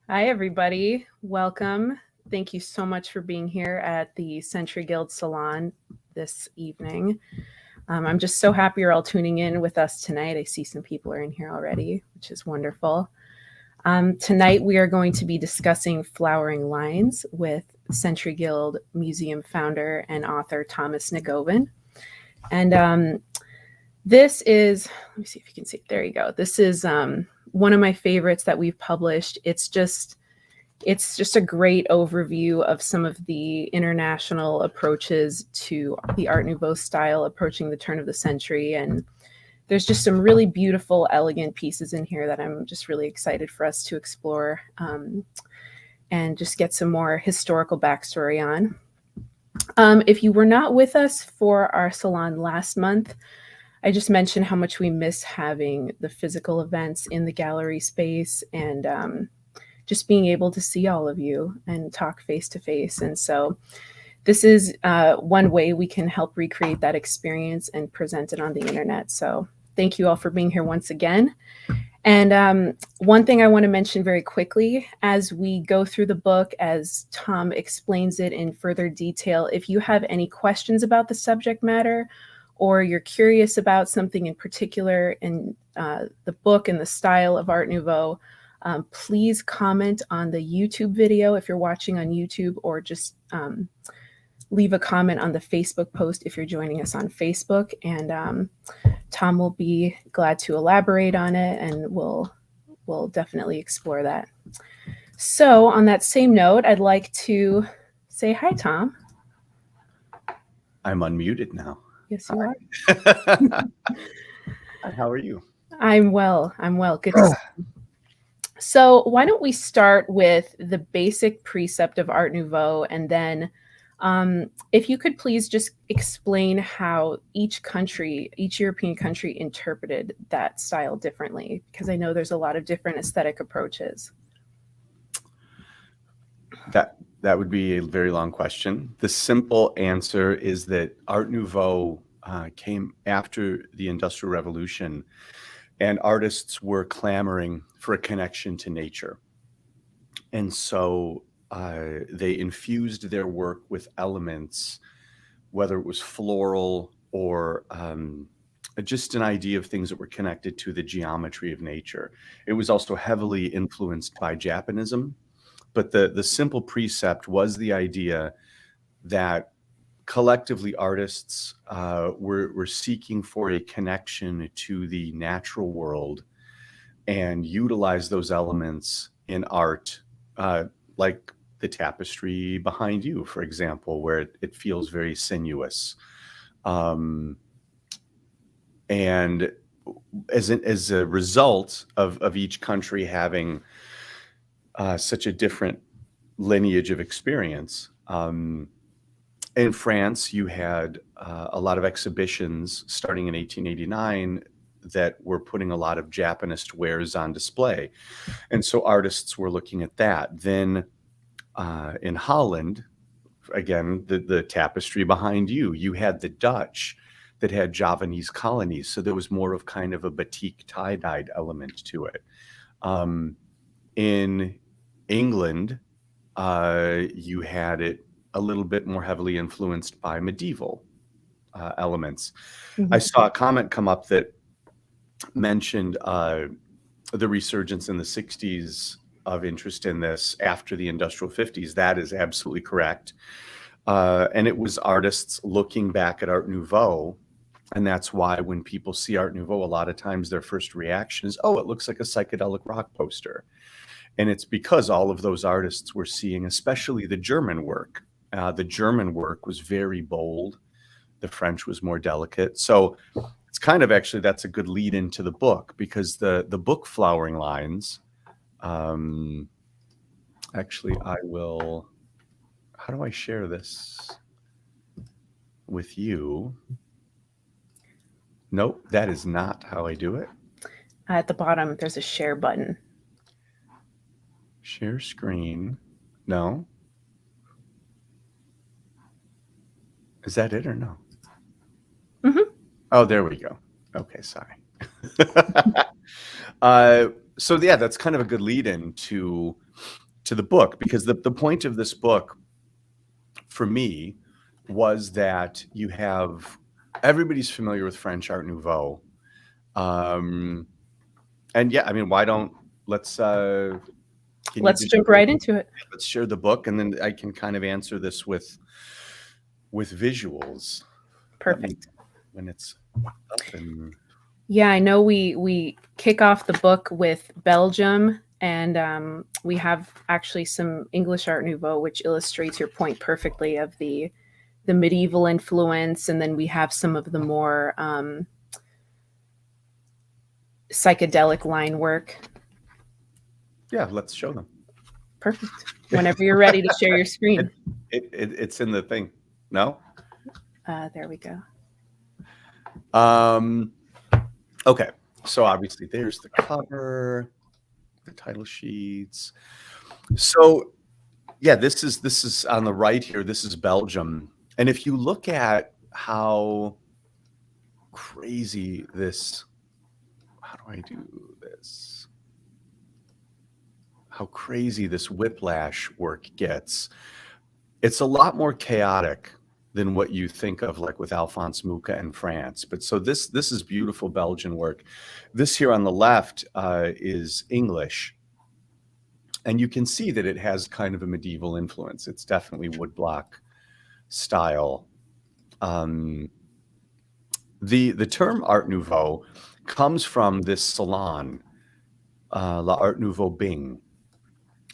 Hi, everybody. Welcome. Thank you so much for being here at the Century Guild Salon this evening. I'm just so happy you're all tuning in with us tonight. I see some people are in here already, which is wonderful. Tonight, we are going to be discussing Flowering Lines with Century Guild Museum founder and author Thomas Negovan. And this is, let me see if you can see it. There you go. This is one of my favorites that we've published. It's just a great overview of some of the international approaches to the Art Nouveau style approaching the turn of the century. And there's just some really beautiful, elegant pieces in here that I'm just really excited for us to explore and just get some more historical backstory on. If you were not with us for our salon last month, I just mentioned how much we miss having the physical events in the gallery space and just being able to see all of you and talk face to face. And so this is one way we can help recreate that experience and present it on the internet. So thank you all for being here once again. And one thing I want to mention very quickly as we go through the book, as Tom explains it in further detail, if you have any questions about the subject matter or you're curious about something in particular in the book and the style of Art Nouveau, please comment on the YouTube video if you're watching on YouTube, or just leave a comment on the Facebook post if you're joining us on Facebook. And Tom will be glad to elaborate on it, and we'll definitely explore that. So on that same note, I'd like to say hi, Tom. I'm unmuted now. Yes, you are. How are you? I'm well. Good to see you. So why don't we start with the basic precept of Art Nouveau, and then if you could please just explain how each European country interpreted that style differently, because I know there's a lot of different aesthetic approaches. That would be a very long question. The simple answer is that Art Nouveau came after the Industrial Revolution, and artists were clamoring for a connection to nature. And so they infused their work with elements, whether it was floral or just an idea of things that were connected to the geometry of nature. It was also heavily influenced by Japanism. But the simple precept was the idea that collectively artists were seeking for a connection to the natural world and utilize those elements in art, like the tapestry behind you, for example, where it feels very sinuous. And as a result of each country having such a different lineage of experience. In France, you had a lot of exhibitions starting in 1889 that were putting a lot of Japanist wares on display. And so artists were looking at that. Then in Holland, again, the tapestry behind you, you had the Dutch that had Javanese colonies. So there was more of kind of a batik tie-dyed element to it. In England, you had it a little bit more heavily influenced by medieval elements. Mm-hmm. I saw a comment come up that mentioned the resurgence in the 60s of interest in this after the industrial 50s. That is absolutely correct. And it was artists looking back at Art Nouveau. And that's why when people see Art Nouveau, a lot of times their first reaction is, oh, it looks like a psychedelic rock poster. And it's because all of those artists were seeing, especially the German work. The German work was very bold. The French was more delicate. So it's kind of actually, that's a good lead into the book, because the book Flowering Lines, actually I will, how do I share this with you? Nope, that is not how I do it. At the bottom, there's a share button. Share screen. No. Is that it or no? Mm-hmm. Oh, there we go. Okay, sorry. So yeah, that's kind of a good lead in to to the book, because the point of this book for me was that you have, everybody's familiar with French Art Nouveau. And yeah, I mean, let's jump right into it. Let's share the book, and then I can kind of answer this with visuals. Perfect. When it's up and... Yeah, I know we kick off the book with Belgium, and we have actually some English Art Nouveau, which illustrates your point perfectly of the medieval influence, and then we have some of the more psychedelic line work. Yeah, let's show them. Perfect. Whenever you're ready to share your screen. It's in the thing. No? There we go. Okay, so obviously there's the cover, the title sheets. So yeah, this is on the right here. This is Belgium. And if you look at how crazy this, how do I do this? How crazy this whiplash work gets. It's a lot more chaotic than what you think of, like with Alphonse Mucha in France. But so this is beautiful Belgian work. This here on the left is English. And you can see that it has kind of a medieval influence. It's definitely woodblock style. The term Art Nouveau comes from this salon, La Art Nouveau Bing,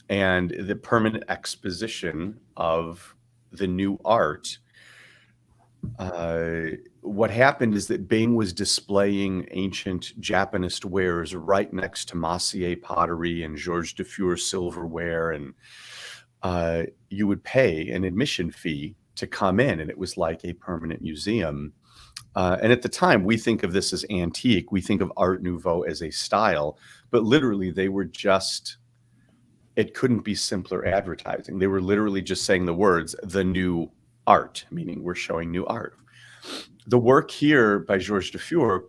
and the permanent exposition of the new art. What happened is that Bing was displaying ancient Japanist wares right next to Massier pottery and Georges de Fure silverware, and you would pay an admission fee to come in, and it was like a permanent museum. And at the time, we think of this as antique. We think of Art Nouveau as a style, but literally they were just, it couldn't be simpler advertising. They were literally just saying the words, the new art, meaning we're showing new art. The work here by Georges de Fure,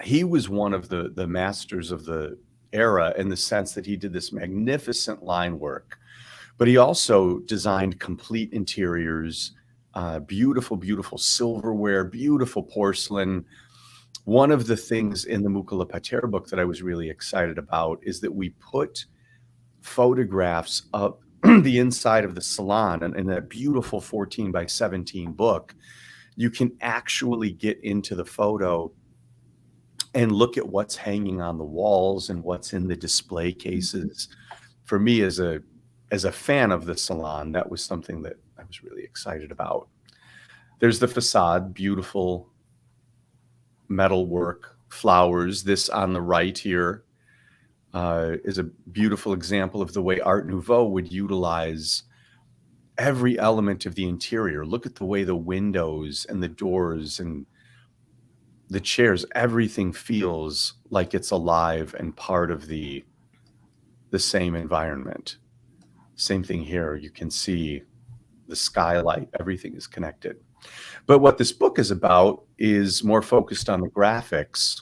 he was one of the masters of the era in the sense that he did this magnificent line work, but he also designed complete interiors, beautiful, beautiful silverware, beautiful porcelain. One of the things in the Mucha Le Pater book that I was really excited about is that we put photographs of the inside of the salon, and in that beautiful 14 by 17 book, you can actually get into the photo and look at what's hanging on the walls and what's in the display cases. For me, as a fan of the salon, that was something that I was really excited about. There's the facade, beautiful metal work, flowers. This on the right here is a beautiful example of the way Art Nouveau would utilize every element of the interior. Look at the way the windows and the doors and the chairs, everything feels like it's alive and part of the same environment. Same thing here. You can see the skylight, everything is connected. But what this book is about is more focused on the graphics.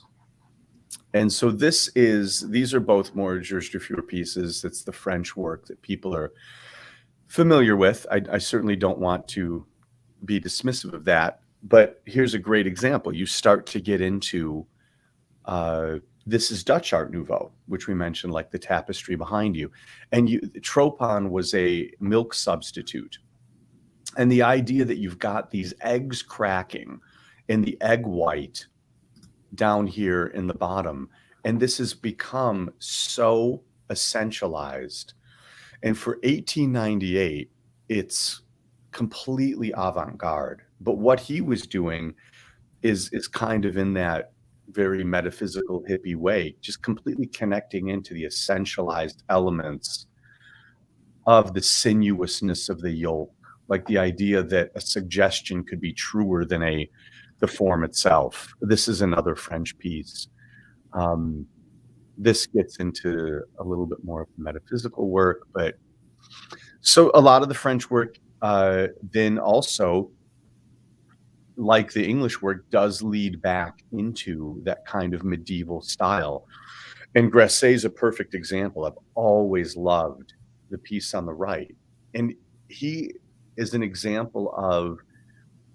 And so these are both more Georges de Fure pieces. It's the French work that people are familiar with. I certainly don't want to be dismissive of that, but here's a great example. You start to get into, this is Dutch Art Nouveau, which we mentioned, like the tapestry behind you. And Tropon was a milk substitute. And the idea that you've got these eggs cracking in the egg white down here in the bottom, and this has become so essentialized. And for 1898, it's completely avant-garde. But what he was doing is kind of in that very metaphysical hippie way, just completely connecting into the essentialized elements of the sinuousness of the yolk, like the idea that a suggestion could be truer than the form itself. This is another French piece. This gets into a little bit more of the metaphysical work, but so a lot of the French work then also, like the English work, does lead back into that kind of medieval style. And Grasset is a perfect example. I've always loved the piece on the right. And he is an example of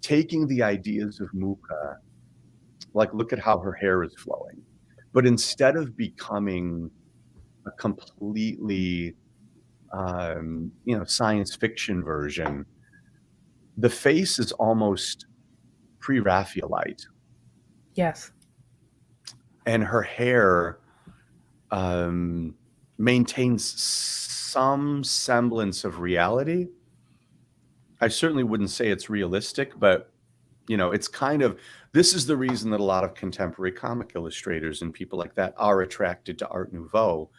taking the ideas of Mucha, like look at how her hair is flowing, but instead of becoming a completely science fiction version, the face is almost pre-Raphaelite, Yes. and her hair maintains some semblance of reality. I certainly wouldn't say it's realistic, but it's kind of, this is the reason that a lot of contemporary comic illustrators and people like that are attracted to Art Nouveau,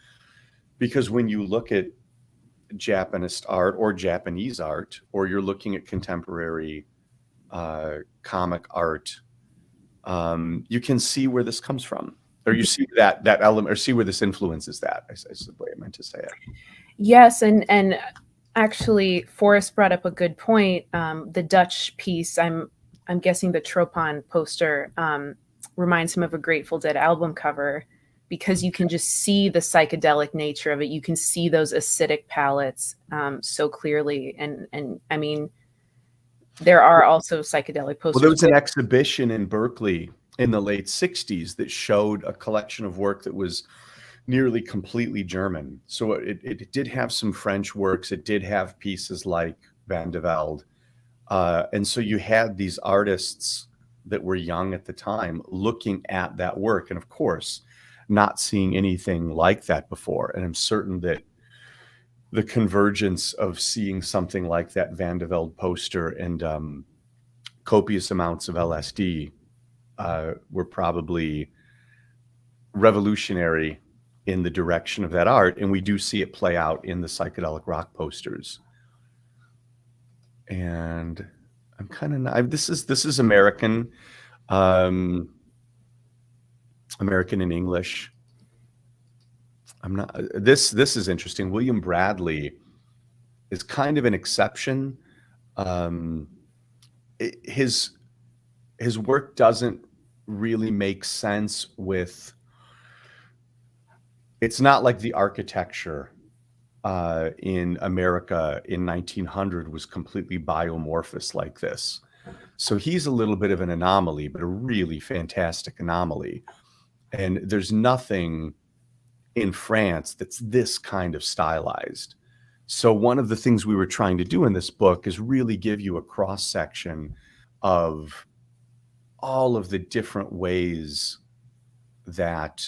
because when you look at Japanese art or you're looking at contemporary comic art, you can see where this comes from, or you see that element, or see where this influences that. Is the way I meant to say it. Yes, and actually, Forrest brought up a good point. The Dutch piece, I'm guessing the Tropon poster reminds him of a Grateful Dead album cover, because you can just see the psychedelic nature of it. You can see those acidic palettes so clearly, and I mean, there are also psychedelic posters. Well, there was an exhibition in Berkeley in the late 60s that showed a collection of work that was nearly completely German. So it did have some French works. It did have pieces like Van de Velde. And so you had these artists that were young at the time looking at that work, and of course, not seeing anything like that before. And I'm certain that the convergence of seeing something like that Van de Velde poster and copious amounts of LSD were probably revolutionary in the direction of that art. And we do see it play out in the psychedelic rock posters. And I'm kind of, this is American, American in English. I'm not, this is interesting. William Bradley is kind of an exception. His work doesn't really make sense with, it's not like the architecture in America in 1900 was completely biomorphous like this. So he's a little bit of an anomaly, but a really fantastic anomaly. And there's nothing in France that's this kind of stylized. So one of the things we were trying to do in this book is really give you a cross section of all of the different ways that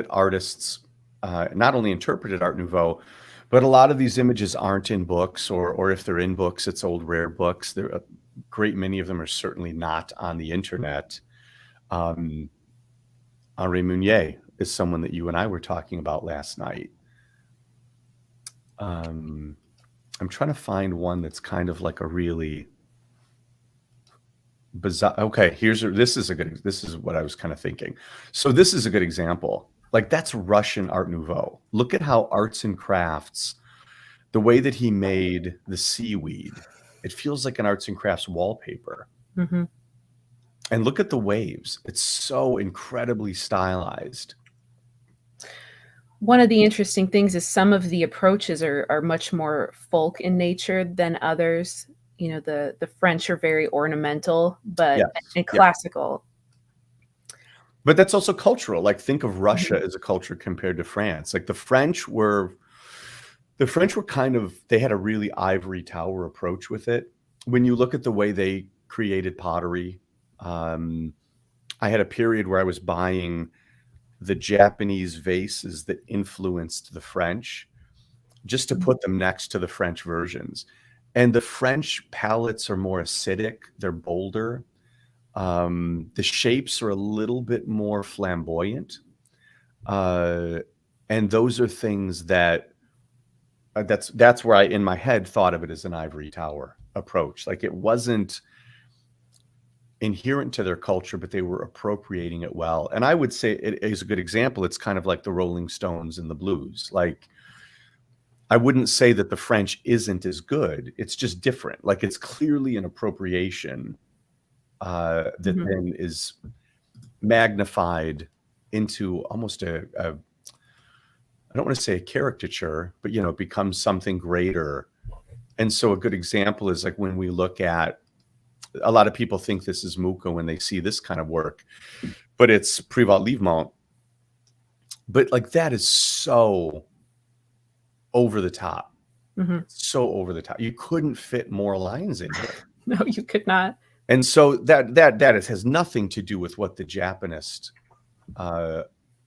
artists not only interpreted Art Nouveau, but a lot of these images aren't in books, or if they're in books, it's old rare books. There, a great many of them are certainly not on the internet. Henri Munier is someone that you and I were talking about last night. I'm trying to find one that's kind of like a really bizarre. Okay, this is what I was kind of thinking. So this is a good example. Like, that's Russian Art Nouveau. Look at how arts and crafts, the way that he made the seaweed, it feels like an arts and crafts wallpaper. Mm-hmm. And look at the waves. It's so incredibly stylized. One of the interesting things is some of the approaches are much more folk in nature than others. You know, the French are very ornamental, but and classical. But that's also cultural. Like, think of Russia as a culture compared to France. Like, the French were kind of, they had a really ivory tower approach with it. When you look at the way they created pottery, I had a period where I was buying the Japanese vases that influenced the French, just to put them next to the French versions. And the French palettes are more acidic. They're bolder. The shapes are a little bit more flamboyant. And those are things that that's where I, in my head, thought of it as an ivory tower approach. Like, it wasn't inherent to their culture, but they were appropriating it well. And I would say it is a good example. It's kind of like the Rolling Stones and the blues. Like, I wouldn't say that the French isn't as good. It's just different. Like, it's clearly an appropriation that then is magnified into almost a I don't want to say a caricature, but, it becomes something greater. And so a good example is like when we look at, a lot of people think this is Mucha when they see this kind of work, but it's Privat Livement. But like that is so over the top. Mm-hmm. So over the top. You couldn't fit more lines in here. No, you could not. And so that has nothing to do with what the Japanist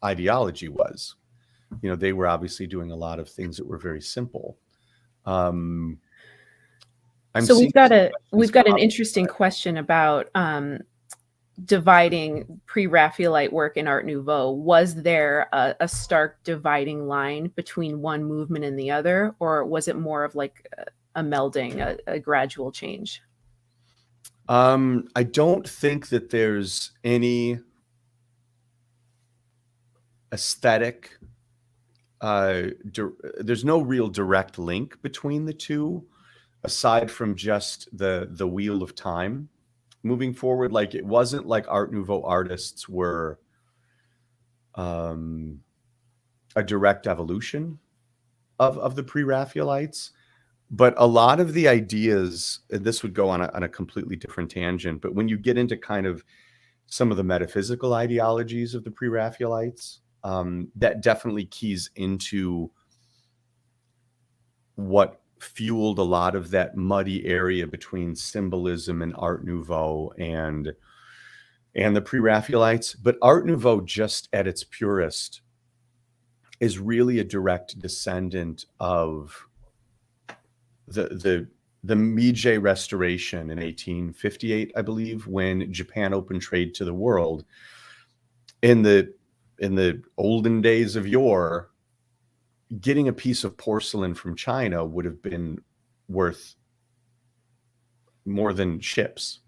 ideology was. They were obviously doing a lot of things that were very simple. So we've got an interesting question about dividing pre-Raphaelite work and Art Nouveau. Was there a stark dividing line between one movement and the other, or was it more of like a melding, a gradual change? I don't think that there's any aesthetic. There's no real direct link between the two, aside from just the wheel of time moving forward. Like it wasn't like Art Nouveau artists were a direct evolution of the pre-Raphaelites. But a lot of the ideas, and this would go on a completely different tangent, but when you get into kind of some of the metaphysical ideologies of the pre-Raphaelites, that definitely keys into what fueled a lot of that muddy area between symbolism and Art Nouveau and the pre-Raphaelites. But Art Nouveau, just at its purest, is really a direct descendant of the Meiji Restoration in 1858, I believe, when Japan opened trade to the world. In the olden days of yore, getting a piece of porcelain from China would have been worth more than ships.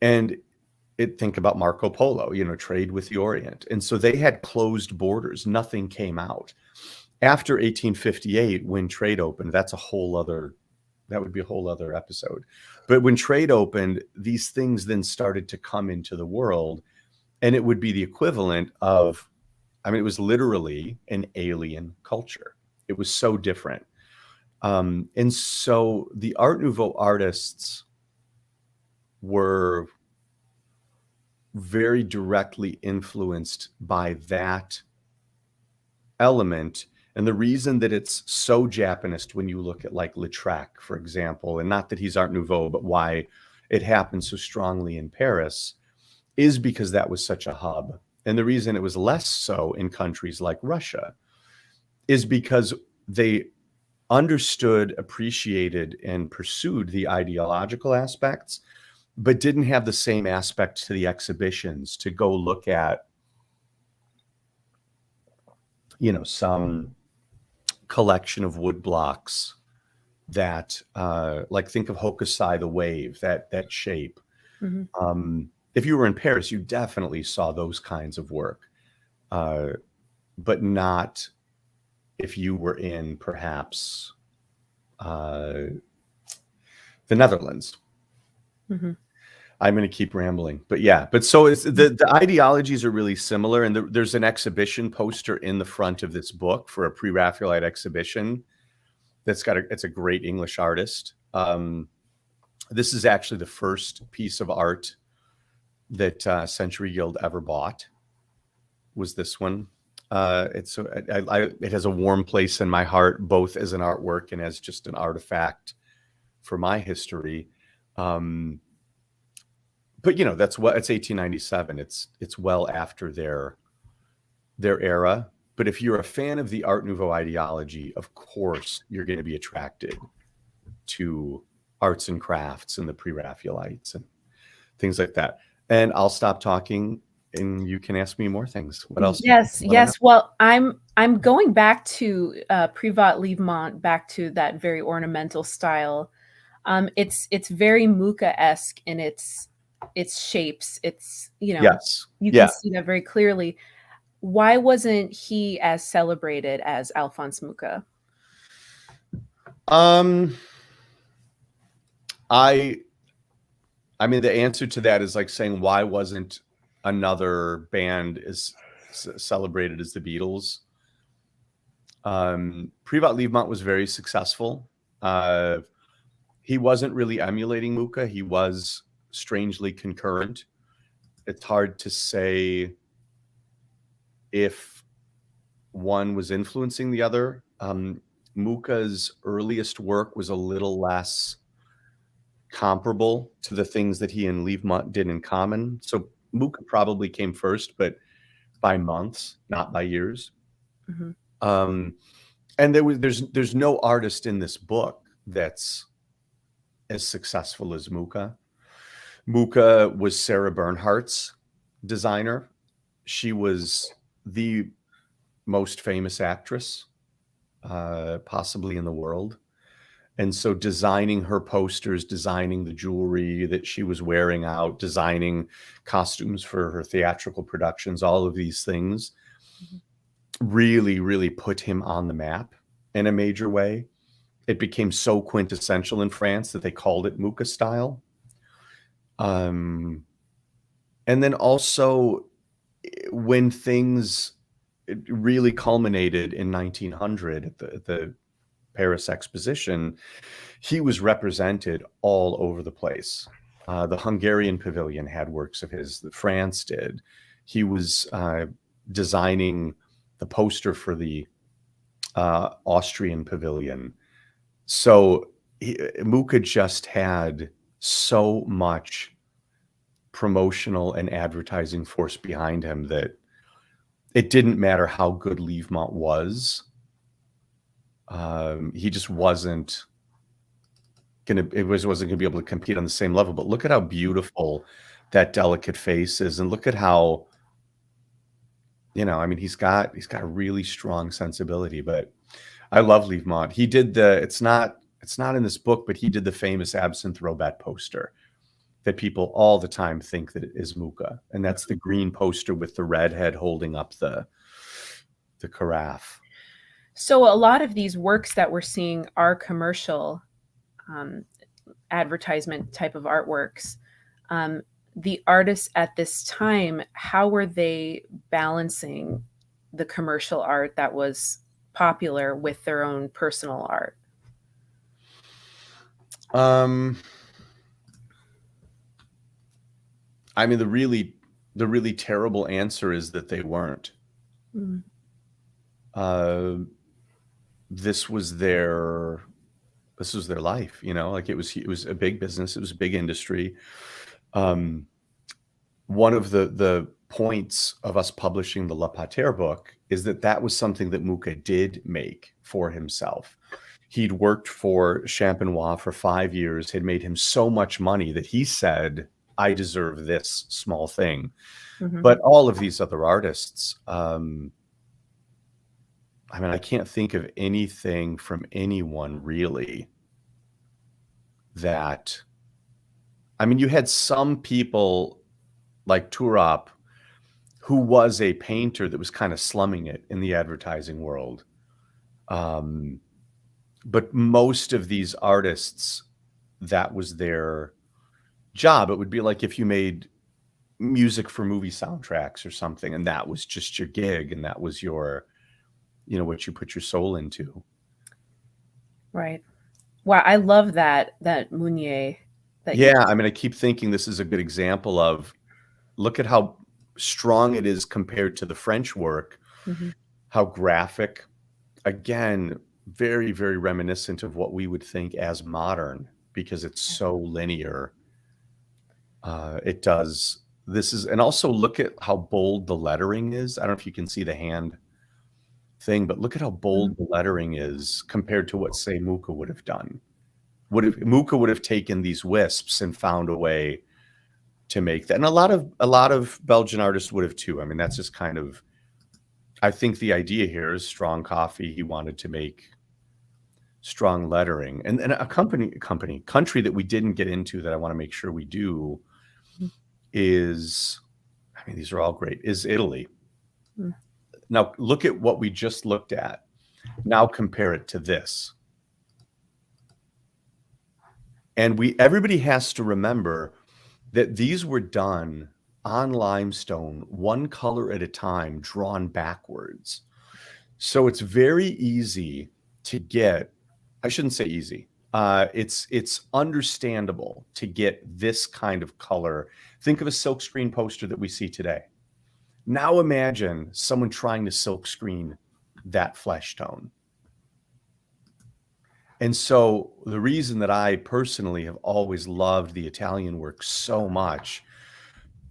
And think about Marco Polo, trade with the Orient. And so they had closed borders. Nothing came out. After 1858, when trade opened, that would be a whole other episode. But when trade opened, these things then started to come into the world, and it would be the equivalent of, it was literally an alien culture. It was so different. And so the Art Nouveau artists were very directly influenced by that element. And the reason that it's so Japanist when you look at like Lautrec, for example, and not that he's Art Nouveau, but why it happened so strongly in Paris, is because that was such a hub. And the reason it was less so in countries like Russia is because they understood, appreciated, and pursued the ideological aspects, but didn't have the same aspect to the exhibitions to go look at, some collection of wood blocks that, like think of Hokusai the wave, that shape. Mm-hmm. If you were in Paris, you definitely saw those kinds of work, but not if you were in perhaps the Netherlands. Mm-hmm. I'm going to keep rambling, but yeah. But so it's the ideologies are really similar, and there's an exhibition poster in the front of this book for a pre-Raphaelite exhibition. It's a great English artist. This is actually the first piece of art that Century Guild ever bought. Was this one? It has a warm place in my heart, both as an artwork and as just an artifact for my history. But it's 1897. It's well after their era. But if you're a fan of the Art Nouveau ideology, of course you're going to be attracted to arts and crafts and the pre-Raphaelites and things like that. And I'll stop talking, and you can ask me more things. What else? Yes. Well, I'm going back to Privat Livement, back to that very ornamental style. It's very Mucha-esque in its shapes. It's yes, you can see that very clearly. Why wasn't he as celebrated as Alphonse Mucha? I mean, the answer to that is like saying, why wasn't another band as celebrated as the Beatles? Privat Lievmont was very successful. He wasn't really emulating Mucha. He was strangely concurrent. It's hard to say if one was influencing the other. Mucha's earliest work was a little less comparable to the things that he and Lievmont did in common. So Mucha probably came first, but by months, not by years. And there's no artist in this book that's as successful as Mucha. Mucha was Sarah Bernhardt's designer. She was the most famous actress, possibly in the world. And so designing her posters, designing the jewelry that she was wearing out, designing costumes for her theatrical productions, all of these things really, really put him on the map in a major way. It became so quintessential in France that they called it Mucha style. And then also when things really culminated in 1900 at the Paris Exposition, he was represented all over the place. The Hungarian pavilion had works of his, France did. He was designing the poster for the Austrian pavilion. So Mucha just had so much promotional and advertising force behind him that it didn't matter how good Lievmont was. He just wasn't gonna be able to compete on the same level. But look at how beautiful that delicate face is, and look at how, I mean, he's got a really strong sensibility. But I love Lievmont. He did it's not in this book, but he did the famous Absinthe Robet poster that people all the time think that it is Mucha, and that's the green poster with the redhead holding up the carafe. So a lot of these works that we're seeing are commercial advertisement type of artworks. The artists at this time, how were they balancing the commercial art that was popular with their own personal art? I mean, the really terrible answer is that they weren't. This was their life, like it was a big business. It was a big industry. One of the points of us publishing the La Pater book is that was something that Mucha did make for himself. He'd worked for Champenois for 5 years, had made him so much money that he said, I deserve this small thing. But all of these other artists, I mean, I can't think of anything from anyone really that, I mean, you had some people like Turop, who was a painter that was kind of slumming it in the advertising world. But most of these artists, that was their job. It would be like if you made music for movie soundtracks or something, and that was just your gig, and that was your, what you put your soul into. Right. Wow, I love that Munier. I mean, I keep thinking this is a good example of, look at how strong it is compared to the French work, how graphic, again, very, very reminiscent of what we would think as modern, because it's so linear. It does. And also look at how bold the lettering is. I don't know if you can see the hand thing, but look at how bold the lettering is compared to what, say, Mucha would have done. Mucha would have taken these wisps and found a way to make that. And a lot of Belgian artists would have too. I mean, that's just kind of, I think the idea here is strong coffee. He wanted to make strong lettering. And a country that we didn't get into that I want to make sure we do is, I mean, these are all great, is Italy. Now, look at what we just looked at. Now compare it to this. And everybody has to remember that these were done on limestone, one color at a time, drawn backwards. So it's very easy to get, I shouldn't say easy. It's understandable to get this kind of color. Think of a silkscreen poster that we see today. Now imagine someone trying to silkscreen that flesh tone. And so the reason that I personally have always loved the Italian work so much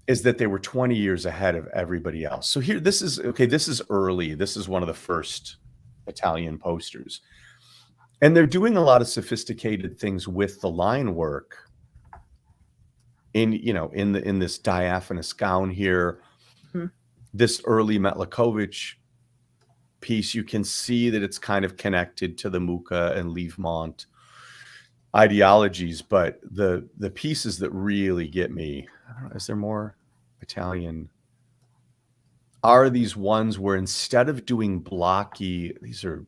is that they were 20 years ahead of everybody else. So here, this is early. This is one of the first Italian posters. And they're doing a lot of sophisticated things with the line work in this diaphanous gown here. Mm-hmm. This early Metlakovich piece, you can see that it's kind of connected to the Mucha and Livemont ideologies, but the pieces that really get me, I don't know, is there more Italian, are these ones where instead of doing blocky, these are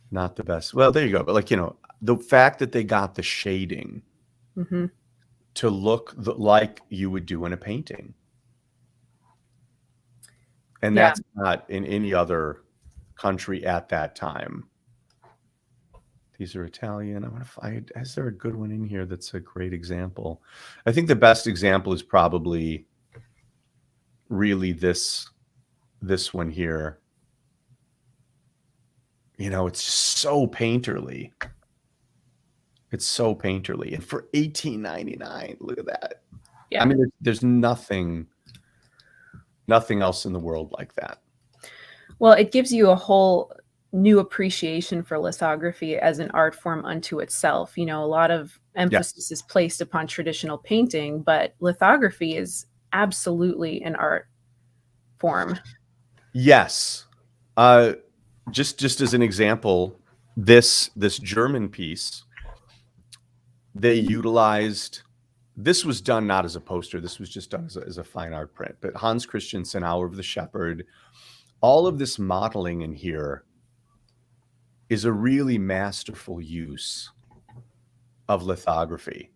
not the best. Well, there you go. But like, the fact that they got the shading Mm-hmm. to look like you would do in a painting. And Yeah. that's not in any other country at that time. These are Italian. I want to find, is there a good one in here that's a great example? I think the best example is probably really this one here. It's so painterly. It's so painterly. And for $18.99, look at that. Yeah. I mean, there's nothing else in the world like that. Well, it gives you a whole new appreciation for lithography as an art form unto itself. A lot of emphasis is placed upon traditional painting, but lithography is absolutely an art form. Yes. Just as an example, this German piece, they utilized, this was done not as a poster, this was just done as a fine art print, but Hans Christensen, Hour of the Shepherd, all of this modeling in here is a really masterful use of lithography.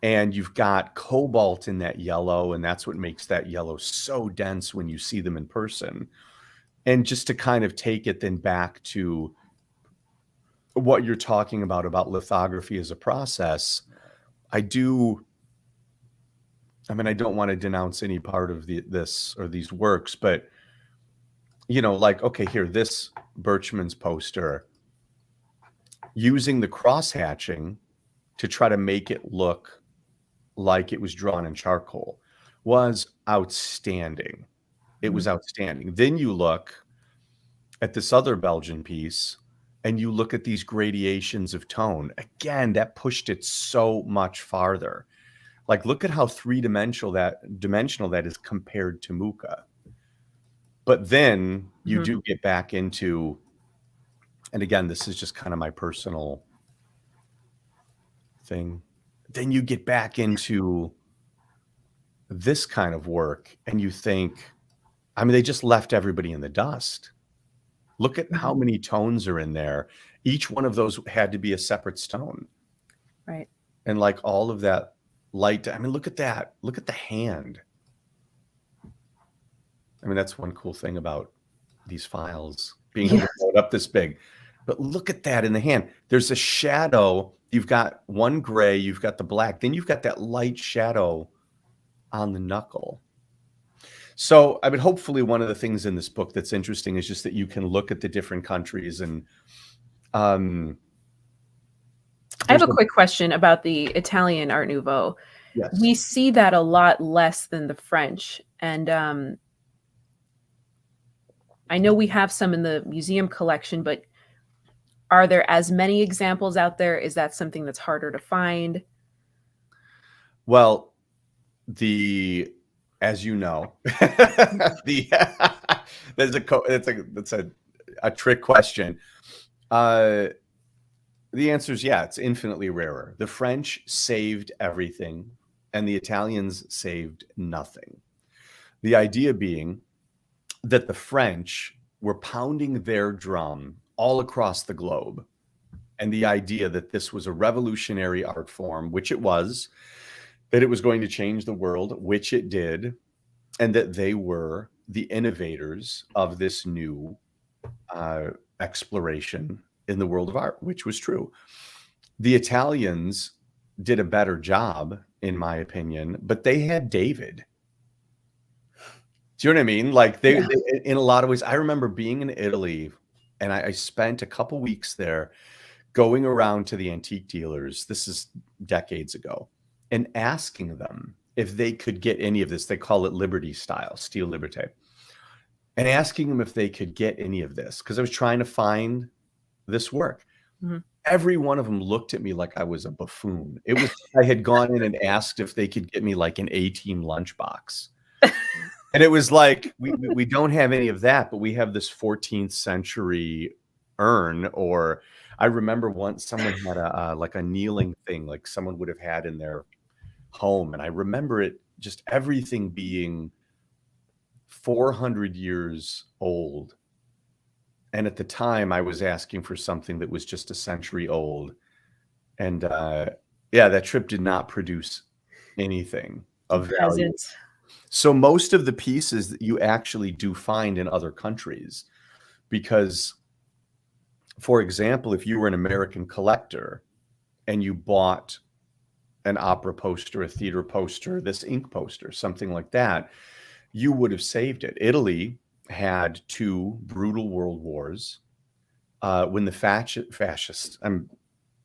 And you've got cobalt in that yellow, and that's what makes that yellow so dense when you see them in person. And just to kind of take it then back to what you're talking about lithography as a process, I don't want to denounce any part of this or these works, but like, okay, here, this Birchman's poster, using the cross hatching to try to make it look like it was drawn in charcoal was outstanding. It was outstanding. Then you look at this other Belgian piece and you look at these gradations of tone. Again, that pushed it so much farther. Like, look at how three-dimensional that is compared to Mucha. But then you do get back into, and again, this is just kind of my personal thing. Then you get back into this kind of work and you think, they just left everybody in the dust. Look at how many tones are in there. Each one of those had to be a separate stone. Right. And like all of that light, look at that. Look at the hand. That's one cool thing about these files, being able to blow it up this big. But look at that in the hand. There's a shadow. You've got one gray, you've got the black, then you've got that light shadow on the knuckle. So, hopefully one of the things in this book that's interesting is just that you can look at the different countries. And I have a quick question about the Italian Art Nouveau. Yes. We see that a lot less than the French. And I know we have some in the museum collection, but are there as many examples out there? Is that something that's harder to find? Well, as you know, that's a trick question. The answer is yeah, it's infinitely rarer. The French saved everything, and the Italians saved nothing. The idea being that the French were pounding their drum all across the globe, and the idea that this was a revolutionary art form, which it was, that it was going to change the world, which it did, and that they were the innovators of this new exploration in the world of art, which was true. The Italians did a better job, in my opinion, but they had David. Do you know what I mean? Like they in a lot of ways, I remember being in Italy, and I spent a couple weeks there going around to the antique dealers. This is decades ago, and asking them if they could get any of this. They call it Liberty style, steel Liberté. And asking them if they could get any of this, because I was trying to find this work. Mhm. Every one of them looked at me like I was a buffoon. It was I had gone in and asked if they could get me like an A-Team lunchbox. And it was like, we don't have any of that, but we have this 14th century urn. Or I remember once someone had a like a kneeling thing, like someone would have had in their home. And I remember it just everything being 400 years old. And at the time I was asking for something that was just a century old. And that trip did not produce anything of value. So most of the pieces that you actually do find in other countries, because, for example, if you were an American collector and you bought an opera poster, a theater poster, this ink poster, something like that, you would have saved it. Italy had 2 brutal world wars. When the fascists, I'm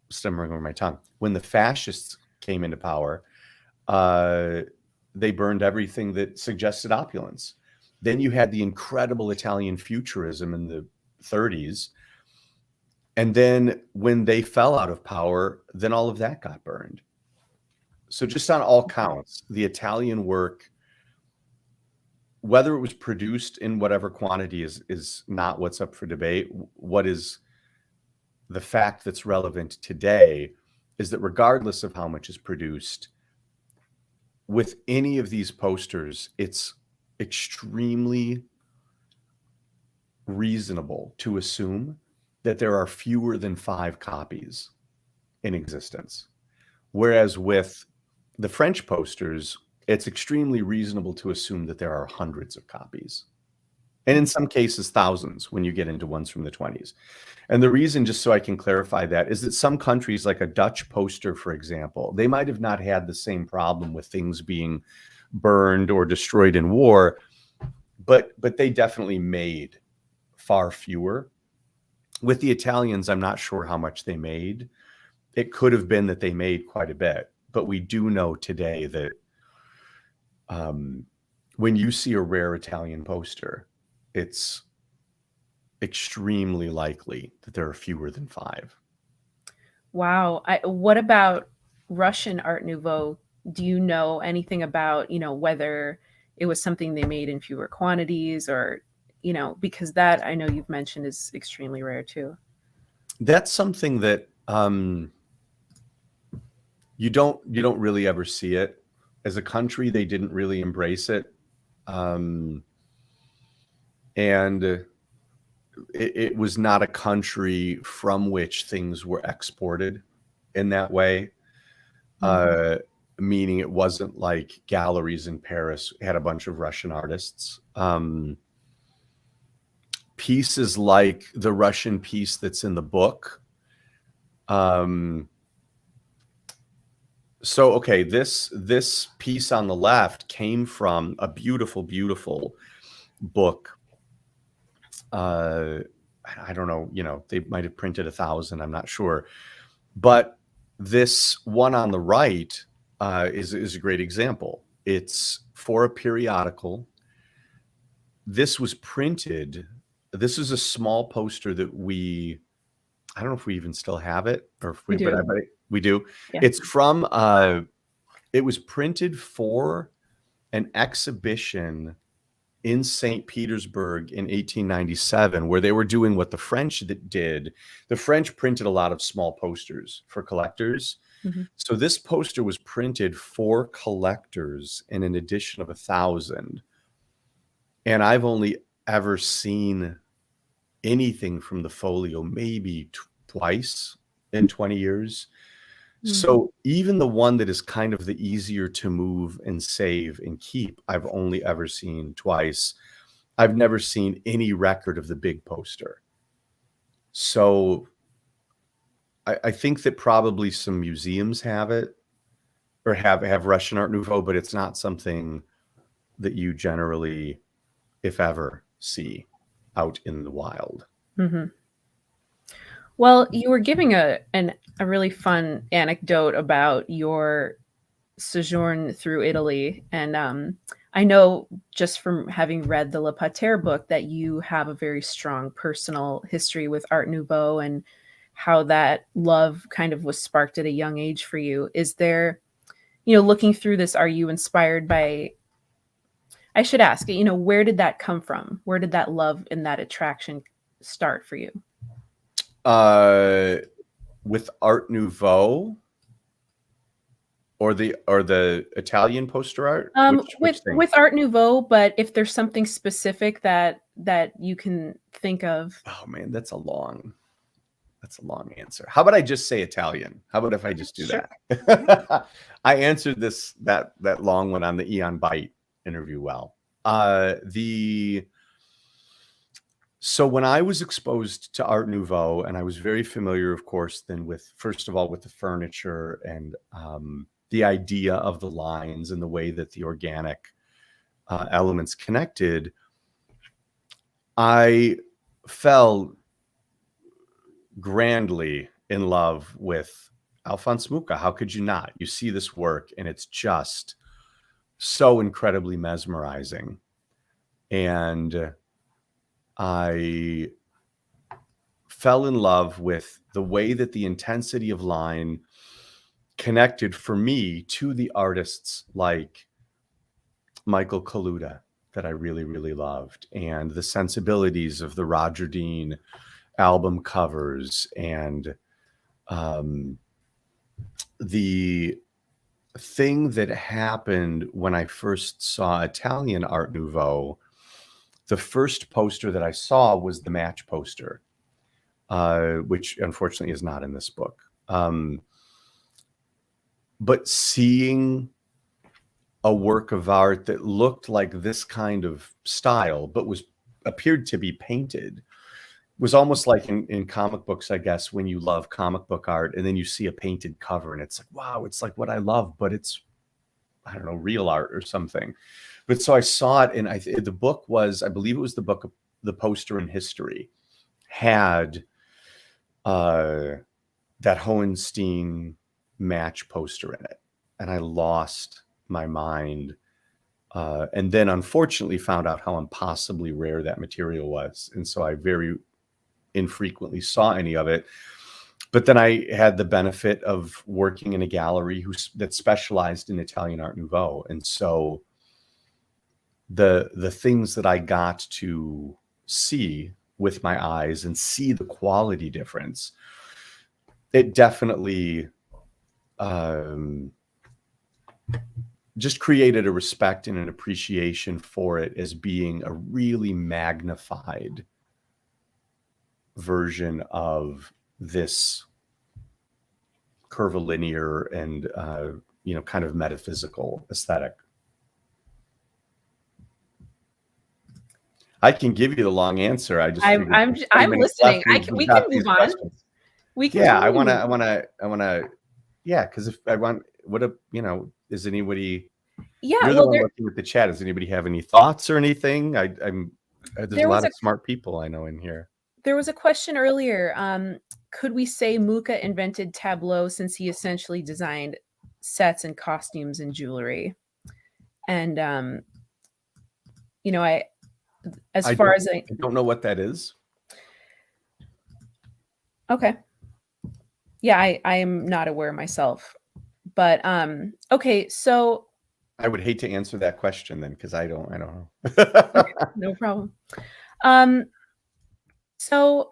stammering over my tongue, when the fascists came into power, they burned everything that suggested opulence. Then you had the incredible Italian futurism in the 30s. And then when they fell out of power, then all of that got burned. So just on all counts, the Italian work, whether it was produced in whatever quantity is not what's up for debate. What is the fact that's relevant today is that regardless of how much is produced, with any of these posters, it's extremely reasonable to assume that there are fewer than 5 copies in existence. Whereas with the French posters, it's extremely reasonable to assume that there are hundreds of copies. And in some cases, thousands when you get into ones from the 20s. And the reason, just so I can clarify that, is that some countries, like a Dutch poster, for example, they might have not had the same problem with things being burned or destroyed in war, but they definitely made far fewer. With the Italians, I'm not sure how much they made. It could have been that they made quite a bit, but we do know today that when you see a rare Italian poster, it's extremely likely that there are fewer than 5. Wow. What about Russian Art Nouveau? Do you know anything about, whether it was something they made in fewer quantities or, because that I know you've mentioned is extremely rare too. That's something that you don't really ever see it. As a country, they didn't really embrace it. And it was not a country from which things were exported in that way. Meaning it wasn't like galleries in Paris had a bunch of Russian artists. Pieces like the Russian piece that's in the book. So, okay, this piece on the left came from a beautiful, beautiful book. I don't know, they might have printed 1,000, I'm not sure. But this one on the right is a great example. It's for a periodical. This was printed. This is a small poster that I don't know if we even still have it, or if we do. But we do. Yeah. It's from, it was printed for an exhibition in St. Petersburg in 1897, where they were doing what the French did. The French printed a lot of small posters for collectors. So this poster was printed for collectors in an edition of 1,000. And I've only ever seen anything from the folio maybe twice in 20 years. So even the one that is kind of the easier to move and save and keep, I've only ever seen twice. I've never seen any record of the big poster. So I think that probably some museums have it, or have Russian Art Nouveau, but it's not something that you generally, if ever, see out in the wild. Mm-hmm. Well, you were giving a really fun anecdote about your sojourn through Italy, and I know just from having read the Le Pater book that you have a very strong personal history with Art Nouveau and how that love kind of was sparked at a young age for you. Is there, looking through this, are you inspired by? I should ask, where did that come from? Where did that love and that attraction start for you? With Art Nouveau or the Italian poster art? With Art Nouveau, but if there's something specific that you can think of. Oh man, that's a long answer. How about I just say Italian? How about if I just do that? I answered that long one on the Eon Byte interview well. So when I was exposed to Art Nouveau, and I was very familiar, of course, then first of all with the furniture and the idea of the lines and the way that the organic elements connected, I fell grandly in love with Alphonse Mucha. How could you not? You see this work and it's just so incredibly mesmerizing. And I fell in love with the way that the intensity of line connected for me to the artists like Michael Kaluta that I really, really loved, and the sensibilities of the Roger Dean album covers, and the thing that happened when I first saw Italian Art Nouveau, the first poster that I saw was the match poster, which unfortunately is not in this book. But seeing a work of art that looked like this kind of style, but appeared to be painted, was almost like in comic books, I guess, when you love comic book art and then you see a painted cover and it's like, wow, it's like what I love, but it's, I don't know, real art or something. But so I saw it, and the book was, I believe it was the book of The Poster in History, had that Hohenstein match poster in it, and I lost my mind. And then unfortunately found out how impossibly rare that material was, and so I very infrequently saw any of it. But then I had the benefit of working in a gallery that specialized in Italian Art Nouveau, and so the things that I got to see with my eyes and see the quality difference, it definitely just created a respect and an appreciation for it as being a really magnified version of this curvilinear and kind of metaphysical aesthetic. I can give you the long answer. I'm listening. We can move on. We can. Yeah, I want to. Yeah, because if I want, is anybody? Yeah, you're the one looking at the chat. Does anybody have any thoughts or anything? There's a lot of smart people I know in here. There was a question earlier. Could we say Mucha invented tableau since he essentially designed sets and costumes and jewelry? And I don't know what that is. Okay. Yeah, I am not aware myself. But okay, so I would hate to answer that question then, because I don't know. Okay, no problem. So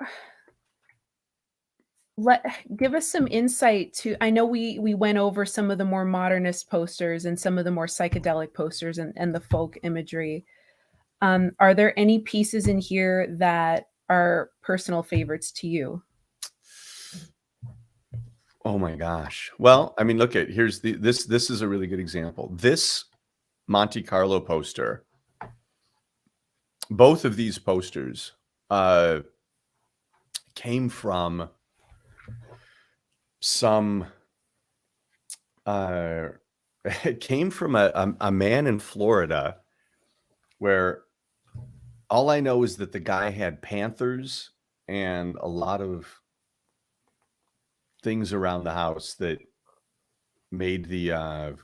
give us some insight to, I know we went over some of the more modernist posters and some of the more psychedelic posters and the folk imagery. Are there any pieces in here that are personal favorites to you? Oh my gosh. Well, I mean, look at, this is a really good example. This Monte Carlo poster both of these posters came from some it came from a man in Florida, where all I know is that the guy had panthers and a lot of things around the house that made the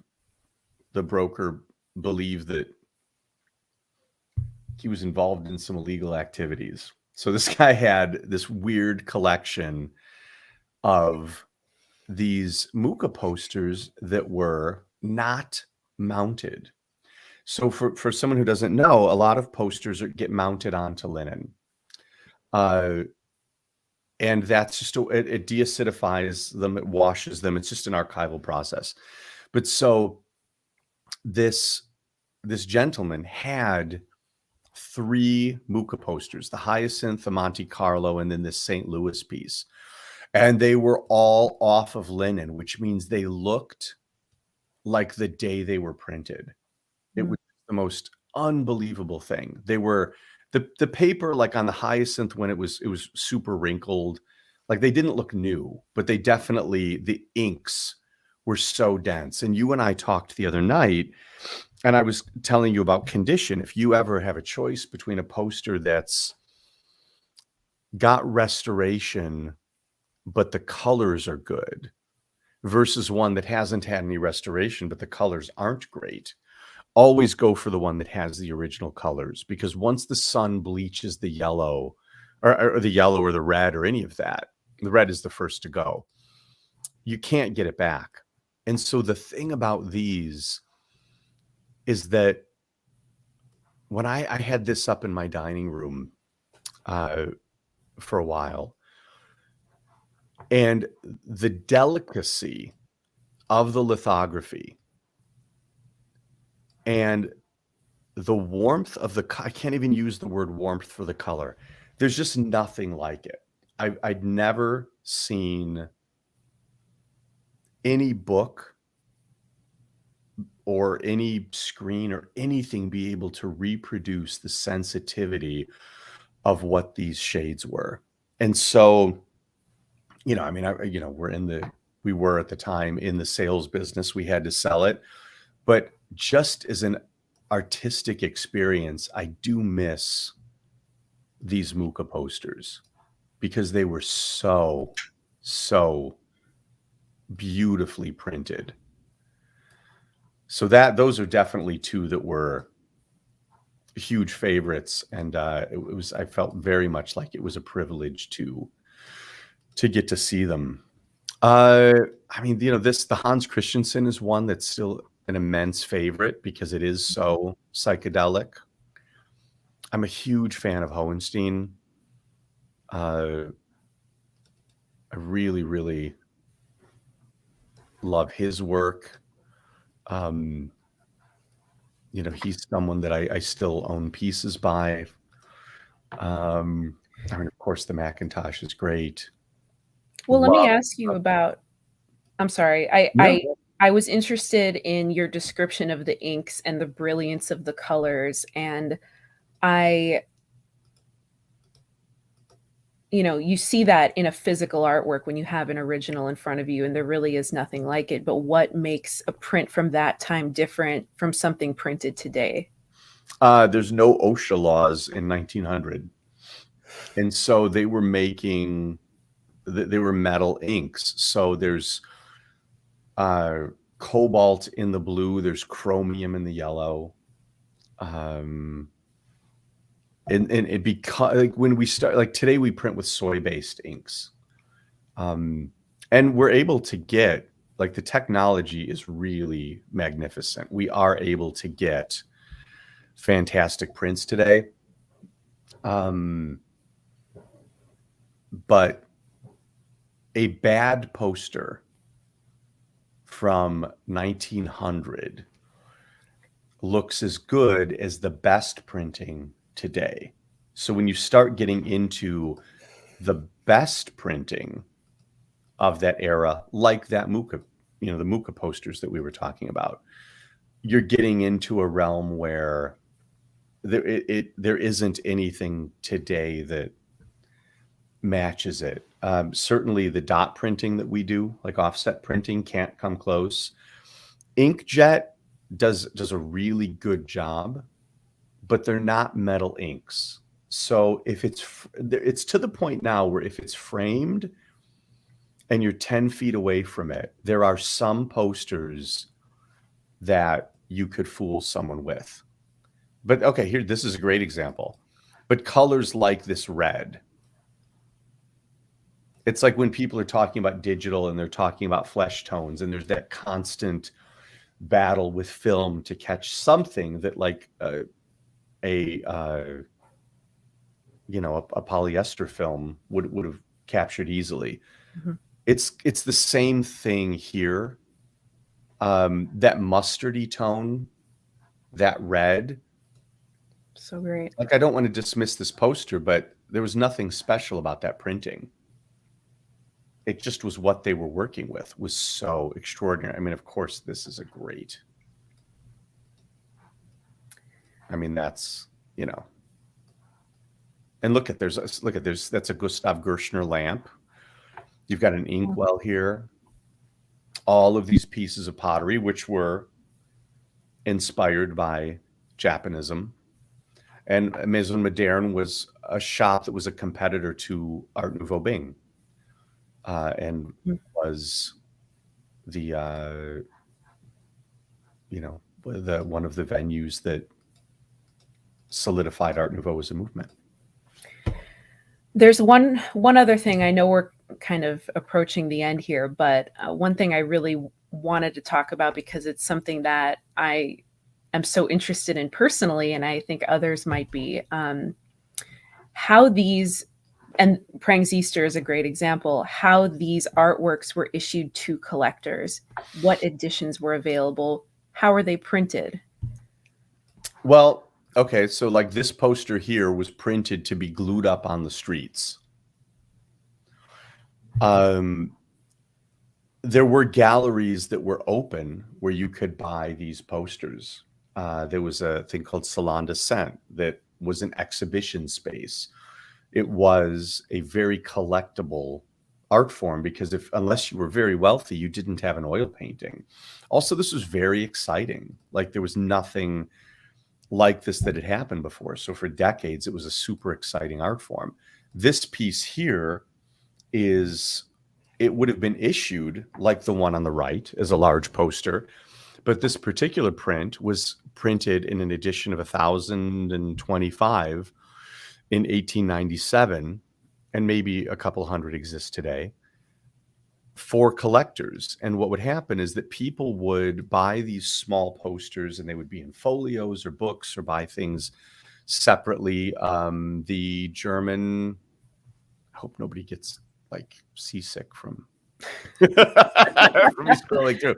broker believe that he was involved in some illegal activities. So this guy had this weird collection of these Mucha posters that were not mounted. So for someone who doesn't know, a lot of posters get mounted onto linen. And that's just, it deacidifies them, it washes them. It's just an archival process. But so this gentleman had 3 Mucha posters, the Hyacinth, the Monte Carlo, and then this St. Louis piece. And they were all off of linen, which means they looked like the day they were printed. It was the most unbelievable thing. They were the paper, like on the Hyacinth, when it was super wrinkled, like they didn't look new, but they definitely, the inks were so dense. And you and I talked the other night, and I was telling you about condition. If you ever have a choice between a poster that's got restoration, but the colors are good, versus one that hasn't had any restoration, but the colors aren't great, always go for the one that has the original colors, because once the sun bleaches the yellow or the yellow or the red or any of that, the red is the first to go. You can't get it back. And so the thing about these is that when I had this up in my dining room for a while, and the delicacy of the lithography and the warmth of I can't even use the word warmth for the color. There's just nothing like it. I'd never seen any book or any screen or anything be able to reproduce the sensitivity of what these shades were. And so, you know, I mean, we were at the time in the sales business, we had to sell it, but just as an artistic experience, I do miss these Mucha posters because they were so beautifully printed. So those are definitely 2 that were huge favorites, and I felt very much like it was a privilege to get to see them. I mean, you know, the Hans Christensen is one that's still an immense favorite because it is so psychedelic. I'm a huge fan of Hohenstein. I really, really love his work. You know, he's someone that I still own pieces by. I mean, of course, the Macintosh is great. Well, let me ask you about, I'm sorry, I was interested in your description of the inks and the brilliance of the colors. And you know, you see that in a physical artwork when you have an original in front of you, and there really is nothing like it. But what makes a print from that time different from something printed today? There's no OSHA laws in 1900. And so they were making, they were metal inks. So there's cobalt in the blue, there's chromium in the yellow. And it because, like, when we start, like today we print with soy-based inks. And we're able to get, like, the technology is really magnificent. We are able to get fantastic prints today. But a bad poster from 1900 looks as good as the best printing today. So when you start getting into the best printing of that era, like that Mucha, you know, the Mucha posters that we were talking about, you're getting into a realm where there isn't anything today that matches it. Certainly the dot printing that we do, like offset printing, can't come close. Inkjet does a really good job, but they're not metal inks. So if it's to the point now where if it's framed and you're 10 feet away from it, there are some posters that you could fool someone with. But okay, here, this is a great example. But colors like this red, it's like when people are talking about digital and they're talking about flesh tones, and there's that constant battle with film to catch something that like a polyester film would have captured easily. Mm-hmm. It's the same thing here. That mustardy tone, that red. So great. Like, I don't want to dismiss this poster, but there was nothing special about that printing. It just was what they were working with was so extraordinary. I mean, of course, this is a great. I mean, that's, and look at that's a Gustav Gershner lamp. You've got an inkwell here. All of these pieces of pottery, which were inspired by Japanism. And Maison Moderne was a shop that was a competitor to Art Nouveau Bing, and was the one of the venues that solidified Art Nouveau as a movement. There's one other thing. I know we're kind of approaching the end here, but one thing I really wanted to talk about, because it's something that I am so interested in personally, and I think others might be, how these, and Prang's Easter is a great example, how these artworks were issued to collectors, what editions were available, how are they printed? Well, okay, so like this poster here was printed to be glued up on the streets. There were galleries that were open where you could buy these posters. There was a thing called Salon Descent that was an exhibition space. It was a very collectible art form because unless you were very wealthy, you didn't have an oil painting. Also, this was very exciting. Like, there was nothing like this that had happened before. So for decades, it was a super exciting art form. This piece here it would have been issued like the one on the right as a large poster, but this particular print was printed in an edition of 1025 in 1897, and maybe a couple hundred exist today, for collectors. And what would happen is that people would buy these small posters, and they would be in folios or books, or buy things separately. The German, I hope nobody gets like seasick from me scrolling through.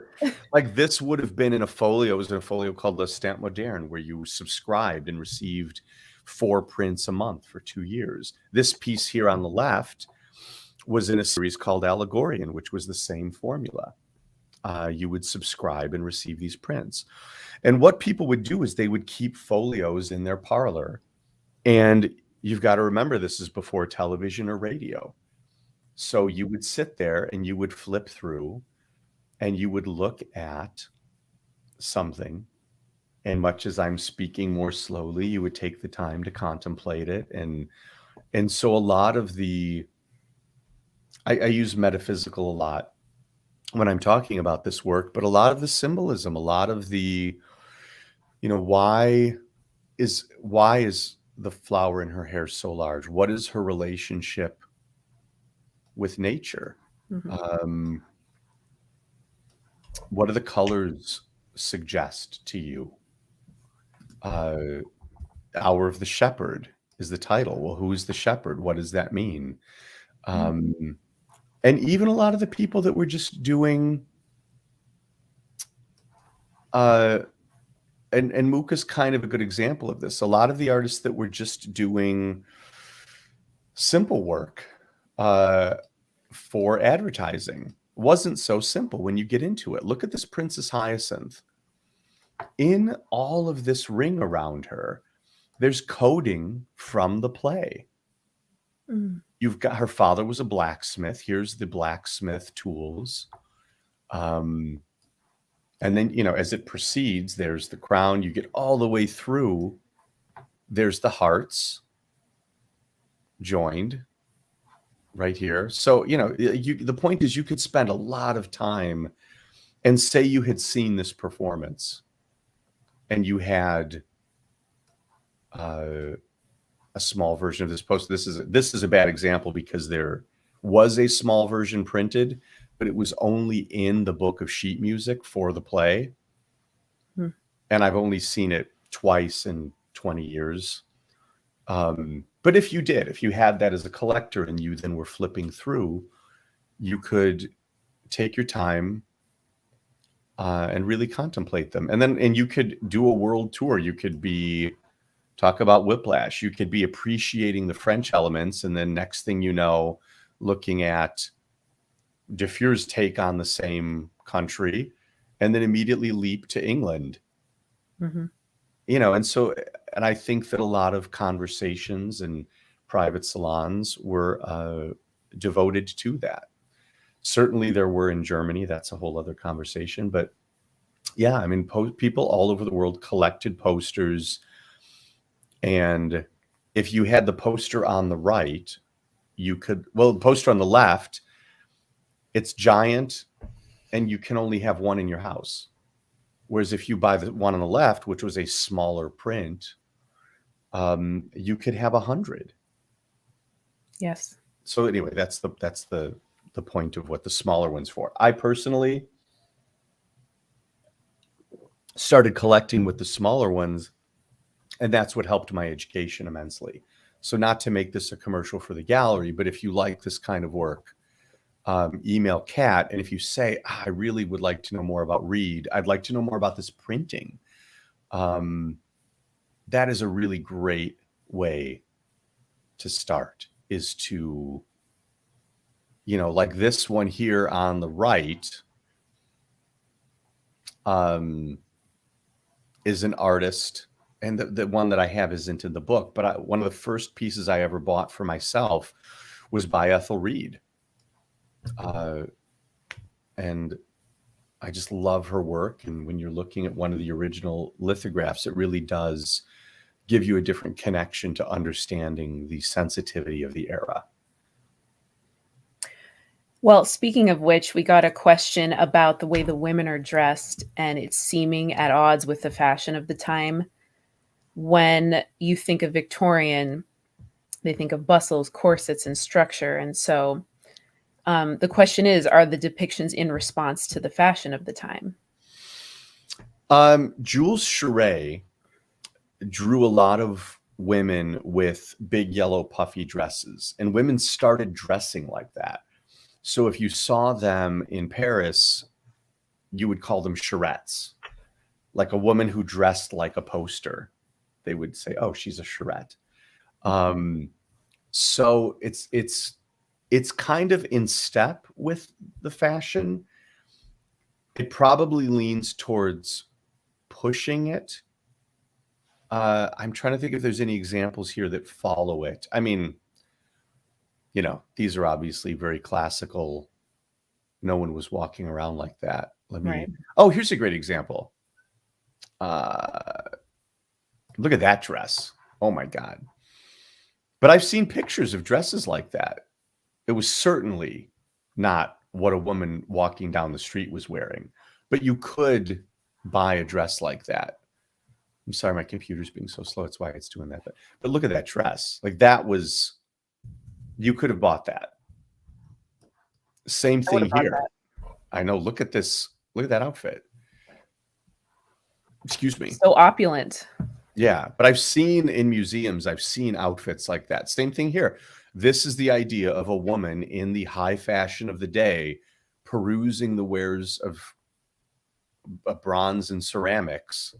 Like, this would have been in a folio. It was in a folio called Le Stamp Moderne, where you subscribed and received 4 prints a month for 2 years. This piece here on the left was in a series called Allegorian, which was the same formula. You would subscribe and receive these prints. And what people would do is they would keep folios in their parlor. And you've got to remember, this is before television or radio. So you would sit there and you would flip through and you would look at something. And much as I'm speaking more slowly, you would take the time to contemplate it. And so a lot of I use metaphysical a lot when I'm talking about this work, but a lot of the symbolism, a lot of the, why is the flower in her hair so large? What is her relationship with nature? Mm-hmm. What do the colors suggest to you? Hour of the Shepherd is the title. Well, who is the shepherd? What does that mean? And even a lot of the people that were just doing, and Muka's kind of a good example of this. A lot of the artists that were just doing simple work for advertising wasn't so simple when you get into it. Look at this Princess Hyacinth. In all of this ring around her, there's coding from the play. You've got, her father was a blacksmith. Here's the blacksmith tools. And then, you know, as it proceeds, there's the crown. You get all the way through. There's the hearts joined right here. So, you know, the point is you could spend a lot of time and say you had seen this performance and you had a small version of this post. This is a bad example because there was a small version printed, but it was only in the book of sheet music for the play. And I've only seen it twice in 20 years. But if you had that as a collector and you then were flipping through, you could take your time and really contemplate them. And you could do a world tour. You could talk about Whiplash. You could be appreciating the French elements. And then next thing you know, looking at Dufure's take on the same country, and then immediately leap to England. You know, and I think that a lot of conversations and private salons were devoted to that. Certainly there were in Germany. That's a whole other conversation. But yeah, I mean, people all over the world collected posters. And if you had the poster on the right, the poster on the left, it's giant and you can only have one in your house. Whereas if you buy the one on the left, which was a smaller print, you could have 100. Yes. So anyway, that's the point of what the smaller one's for. I personally started collecting with the smaller ones, and that's what helped my education immensely. So not to make this a commercial for the gallery, but if you like this kind of work, email Kat. And if you say, I really would like to know more about Reed, I'd like to know more about this printing. That is a really great way to start, is to, you know, like this one here on the right is an artist. And the one that I have isn't in the book, but one of the first pieces I ever bought for myself was by Ethel Reed. And I just love her work. And when you're looking at one of the original lithographs, it really does give you a different connection to understanding the sensitivity of the era. Well, speaking of which, we got a question about the way the women are dressed, and it's seeming at odds with the fashion of the time. When you think of Victorian, they think of bustles, corsets, and structure. And so the question is, are the depictions in response to the fashion of the time? Jules Charest drew a lot of women with big yellow puffy dresses, and women started dressing like that. So if you saw them in Paris, you would call them charettes, like a woman who dressed like a poster. They would say, oh, she's a charrette. So it's kind of in step with the fashion. It probably leans towards pushing it. I'm trying to think if there's any examples here that follow it. I mean, you know, these are obviously very classical. No one was walking around like that. Oh, here's a great example. Look at that dress. Oh my God. But I've seen pictures of dresses like that. It was certainly not what a woman walking down the street was wearing, but you could buy a dress like that. I'm sorry, my computer's being so slow. That's why it's doing that. But look at that dress. Like that was, you could have bought that. Same thing here. I know. Look at this. Look at that outfit. Excuse me. So opulent. Yeah. But I've seen in museums, I've seen outfits like that. Same thing here. This is the idea of a woman in the high fashion of the day, perusing the wares of bronze and ceramics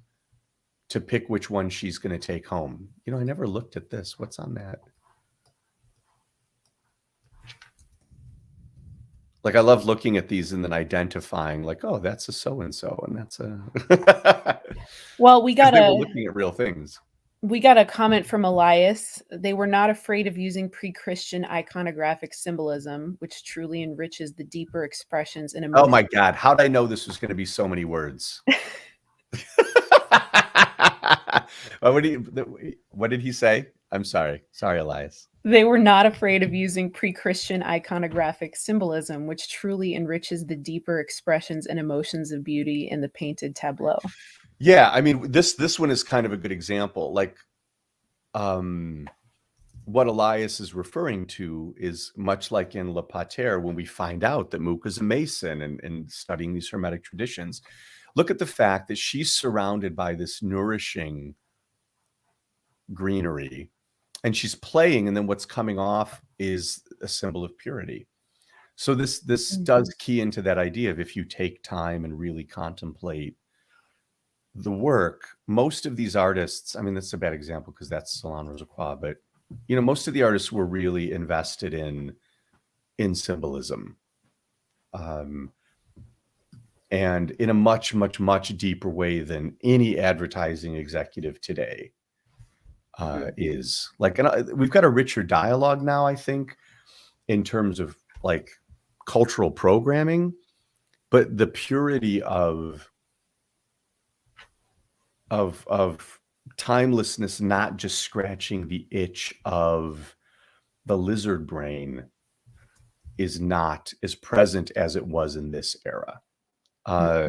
to pick which one she's going to take home. You know, I never looked at this. What's on that? Like, I love looking at these and then identifying, like, oh, that's a so-and-so, and that's a... Well, we got to... looking at real things. We got a comment from Elias. They were not afraid of using pre-Christian iconographic symbolism, which truly enriches the deeper expressions and Oh emotions. my God. How did I know this was going to be so many words? What did he say? I'm sorry. Sorry, Elias. They were not afraid of using pre-Christian iconographic symbolism, which truly enriches the deeper expressions and emotions of beauty in the painted tableau. Yeah, I mean, this one is kind of a good example. Like, what Elias is referring to is much like in Le Pater, when we find out that Mook is a Mason and studying these Hermetic traditions. Look at the fact that she's surrounded by this nourishing greenery, and she's playing, and then what's coming off is a symbol of purity. So this does key into that idea of if you take time and really contemplate the work. Most of these artists, I mean, that's a bad example because that's Salon Rosa, but you know, most of the artists were really invested in symbolism, and in a much, much, much deeper way than any advertising executive today is. Like, and we've got a richer dialogue now, I think, in terms of like cultural programming, but the purity of timelessness, not just scratching the itch of the lizard brain, is not as present as it was in this era.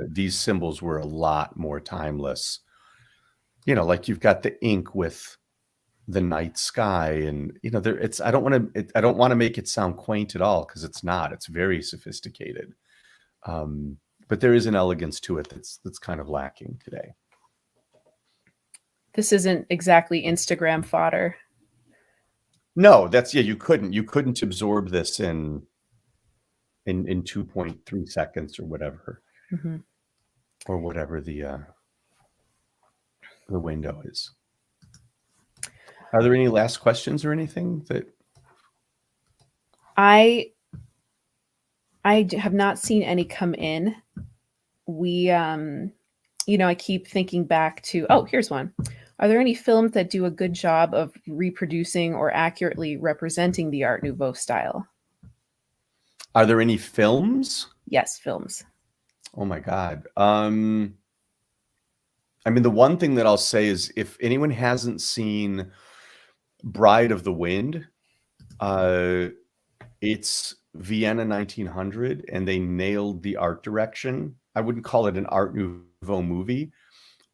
These symbols were a lot more timeless. You know, like you've got the ink with the night sky, and you know, there. It's I don't want to make it sound quaint at all, because it's not. It's very sophisticated, but there is an elegance to it that's kind of lacking today. This isn't exactly Instagram fodder. No, that's, yeah, you couldn't absorb this in 2.3 seconds or whatever, or whatever the window is. Are there any last questions or anything that I have not seen any come in. We you know, I keep thinking back to, oh, here's one. Are there any films that do a good job of reproducing or accurately representing the Art Nouveau style? Are there any films? Yes, films. Oh my God. I mean, the one thing that I'll say is, if anyone hasn't seen Bride of the Wind, it's Vienna 1900, and they nailed the art direction. I wouldn't call it an Art Nouveau movie,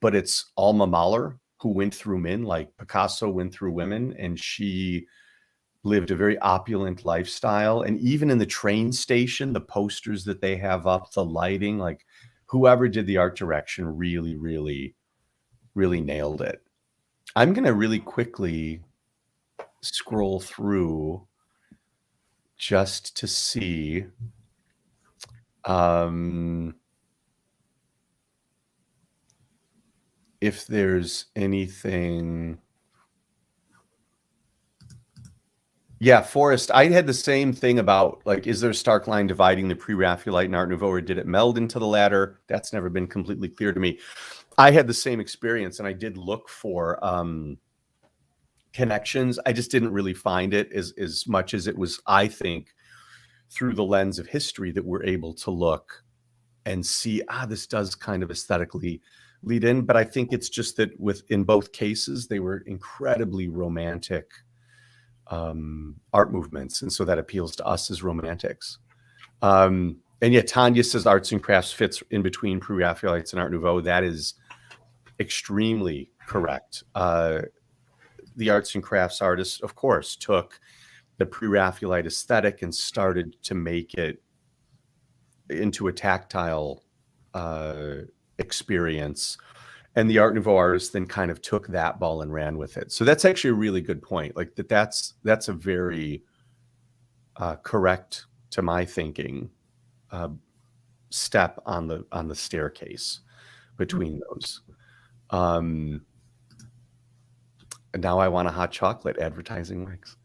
but it's Alma Mahler who went through men, like Picasso went through women, and she lived a very opulent lifestyle. And even in the train station, the posters that they have up, the lighting, like whoever did the art direction really, really, really nailed it. I'm going to really quickly scroll through just to see if there's anything. Yeah, Forrest, I had the same thing about, like, is there a stark line dividing the pre-Raphaelite and Art Nouveau, or did it meld into the latter? That's never been completely clear to me. I had the same experience, and I did look for connections. I just didn't really find it as much as it was, I think, through the lens of history that we're able to look and see, this does kind of aesthetically lead in. But I think it's just that in both cases, they were incredibly romantic art movements, and so that appeals to us as romantics. And yet Tanya says arts and crafts fits in between pre-Raphaelites and Art Nouveau. That is extremely correct. The arts and crafts artists, of course, took the pre-Raphaelite aesthetic and started to make it into a tactile experience. And the Art Nouveau artists then kind of took that ball and ran with it. So that's actually a really good point. Like that's a very correct, to my thinking, step on the staircase between those. And now I want a hot chocolate. Advertising works.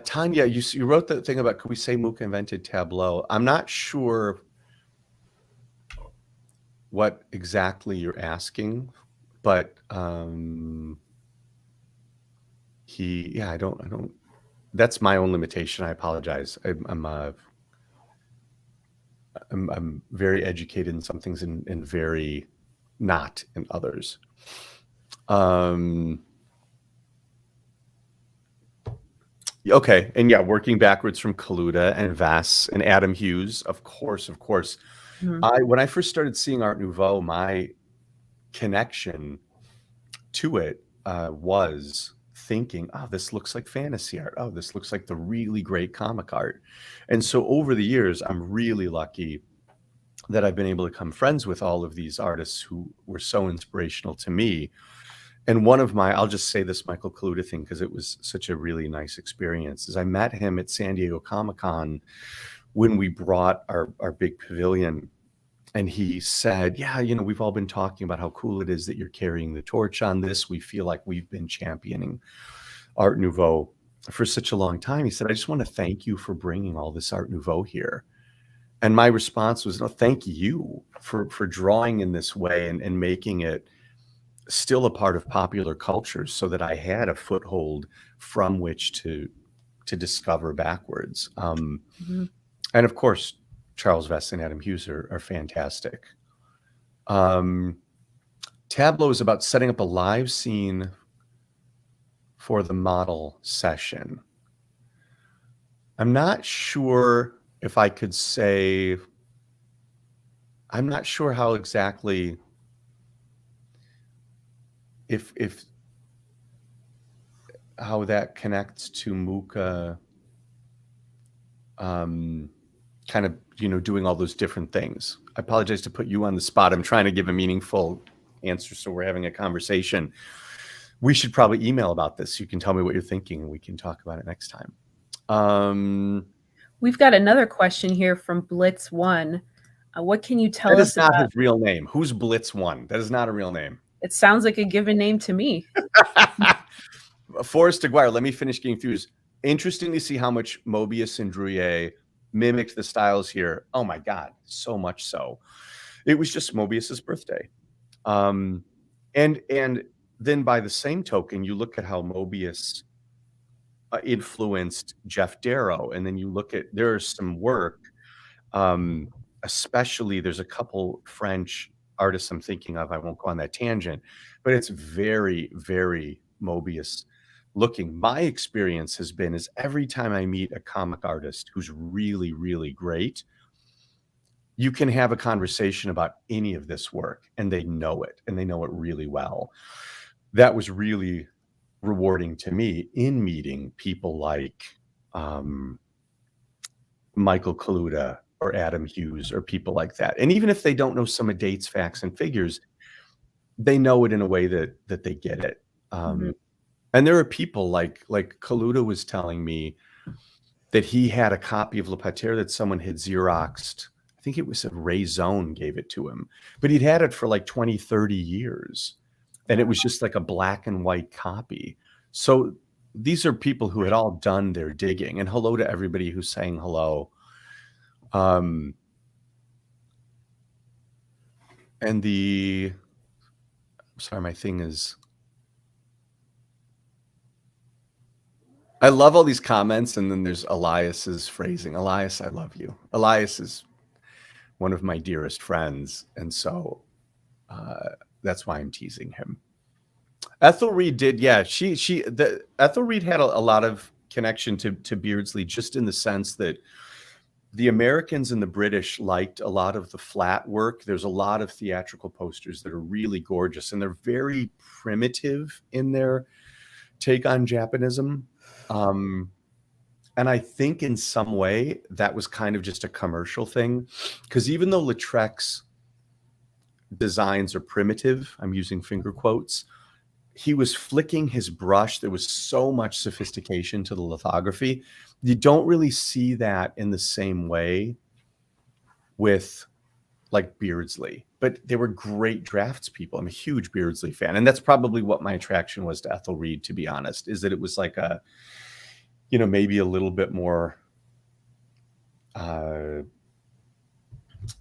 Tanya, you wrote that thing about, could we say Mook invented Tableau? I'm not sure what exactly you're asking, but I don't, that's my own limitation. I apologize. I'm very educated in some things and very not in others. Okay, and yeah, working backwards from Kaluta and Vess and Adam Hughes, of course. When I first started seeing Art Nouveau, my connection to it was thinking, oh, this looks like fantasy art. Oh, this looks like the really great comic art. And so over the years, I'm really lucky that I've been able to become friends with all of these artists who were so inspirational to me. And one of my, I'll just say this Michael Kaluta thing because it was such a really nice experience, is I met him at San Diego Comic-Con when we brought our big pavilion. And he said, yeah, we've all been talking about how cool it is that you're carrying the torch on this. We feel like we've been championing Art Nouveau for such a long time. He said, I just want to thank you for bringing all this Art Nouveau here. And my response was, no, thank you for drawing in this way and making it still a part of popular culture so that I had a foothold from which to discover backwards. And of course, Charles Vess and Adam Hughes are fantastic. Tableau is about setting up a live scene for the model session. I'm not sure if I could say, I'm not sure how exactly, if how that connects to Muka, kind of, doing all those different things. I apologize to put you on the spot. I'm trying to give a meaningful answer so we're having a conversation. We should probably email about this. You can tell me what you're thinking and we can talk about it next time. We've got another question here from Blitz1. What can you tell us about... That is not his real name. Who's Blitz1? That is not a real name. It sounds like a given name to me. Forrest Aguirre, let me finish getting through this. Interesting to see how much Mobius and Drouillet mimicked the styles here. Oh my God, so much so. It was just Mobius's birthday. And then by the same token, you look at how Mobius influenced Jeff Darrow, and then you look at, there's some work, especially there's a couple French artists I'm thinking of, I won't go on that tangent, but it's very, very Mobius looking. My experience has been is every time I meet a comic artist who's really, really great, you can have a conversation about any of this work and they know it, and they know it really well. That was really rewarding to me in meeting people like Michael Kaluta or Adam Hughes or people like that. And even if they don't know some of dates, facts, and figures, they know it in a way that they get it. And there are people like Kaluta was telling me that he had a copy of Le Pater that someone had Xeroxed. I think it was a Ray Zone gave it to him, but he'd had it for like 20, 30 years. And it was just like a black and white copy. So these are people who had all done their digging. And hello to everybody who's saying hello. And sorry, my thing is, I love all these comments. And then there's Elias's phrasing. Elias, I love you. Elias is one of my dearest friends. And so that's why I'm teasing him. Ethel Reed did, yeah. Ethel Reed had a lot of connection to Beardsley, just in the sense that the Americans and the British liked a lot of the flat work. There's a lot of theatrical posters that are really gorgeous, and they're very primitive in their take on Japanism. And I think in some way that was kind of just a commercial thing, because even though Lautrec's designs are primitive, I'm using finger quotes, he was flicking his brush. There was so much sophistication to the lithography. You don't really see that in the same way with like Beardsley, but they were great draftspeople. I'm a huge Beardsley fan. And that's probably what my attraction was to Ethel Reed, to be honest, is that it was like a, maybe a little bit more, a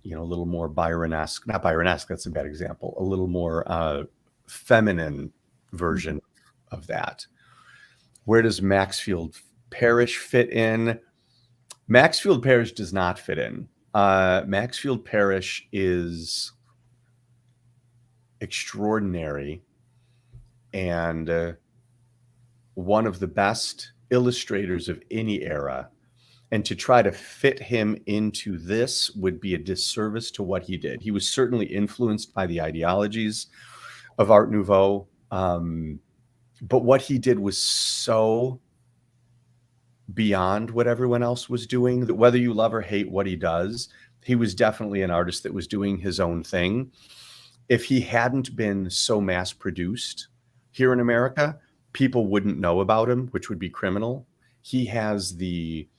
little more Byron-esque, not Byron-esque, that's a bad example, a little more feminine version of that. Where does Maxfield Parrish fit in? Maxfield Parrish does not fit in. Maxfield Parrish is extraordinary and one of the best illustrators of any era. And to try to fit him into this would be a disservice to what he did. He was certainly influenced by the ideologies of Art Nouveau. But what he did was so beyond what everyone else was doing that whether you love or hate what he does, he was definitely an artist that was doing his own thing. If he hadn't been so mass produced here in America, people wouldn't know about him, which would be criminal. He has the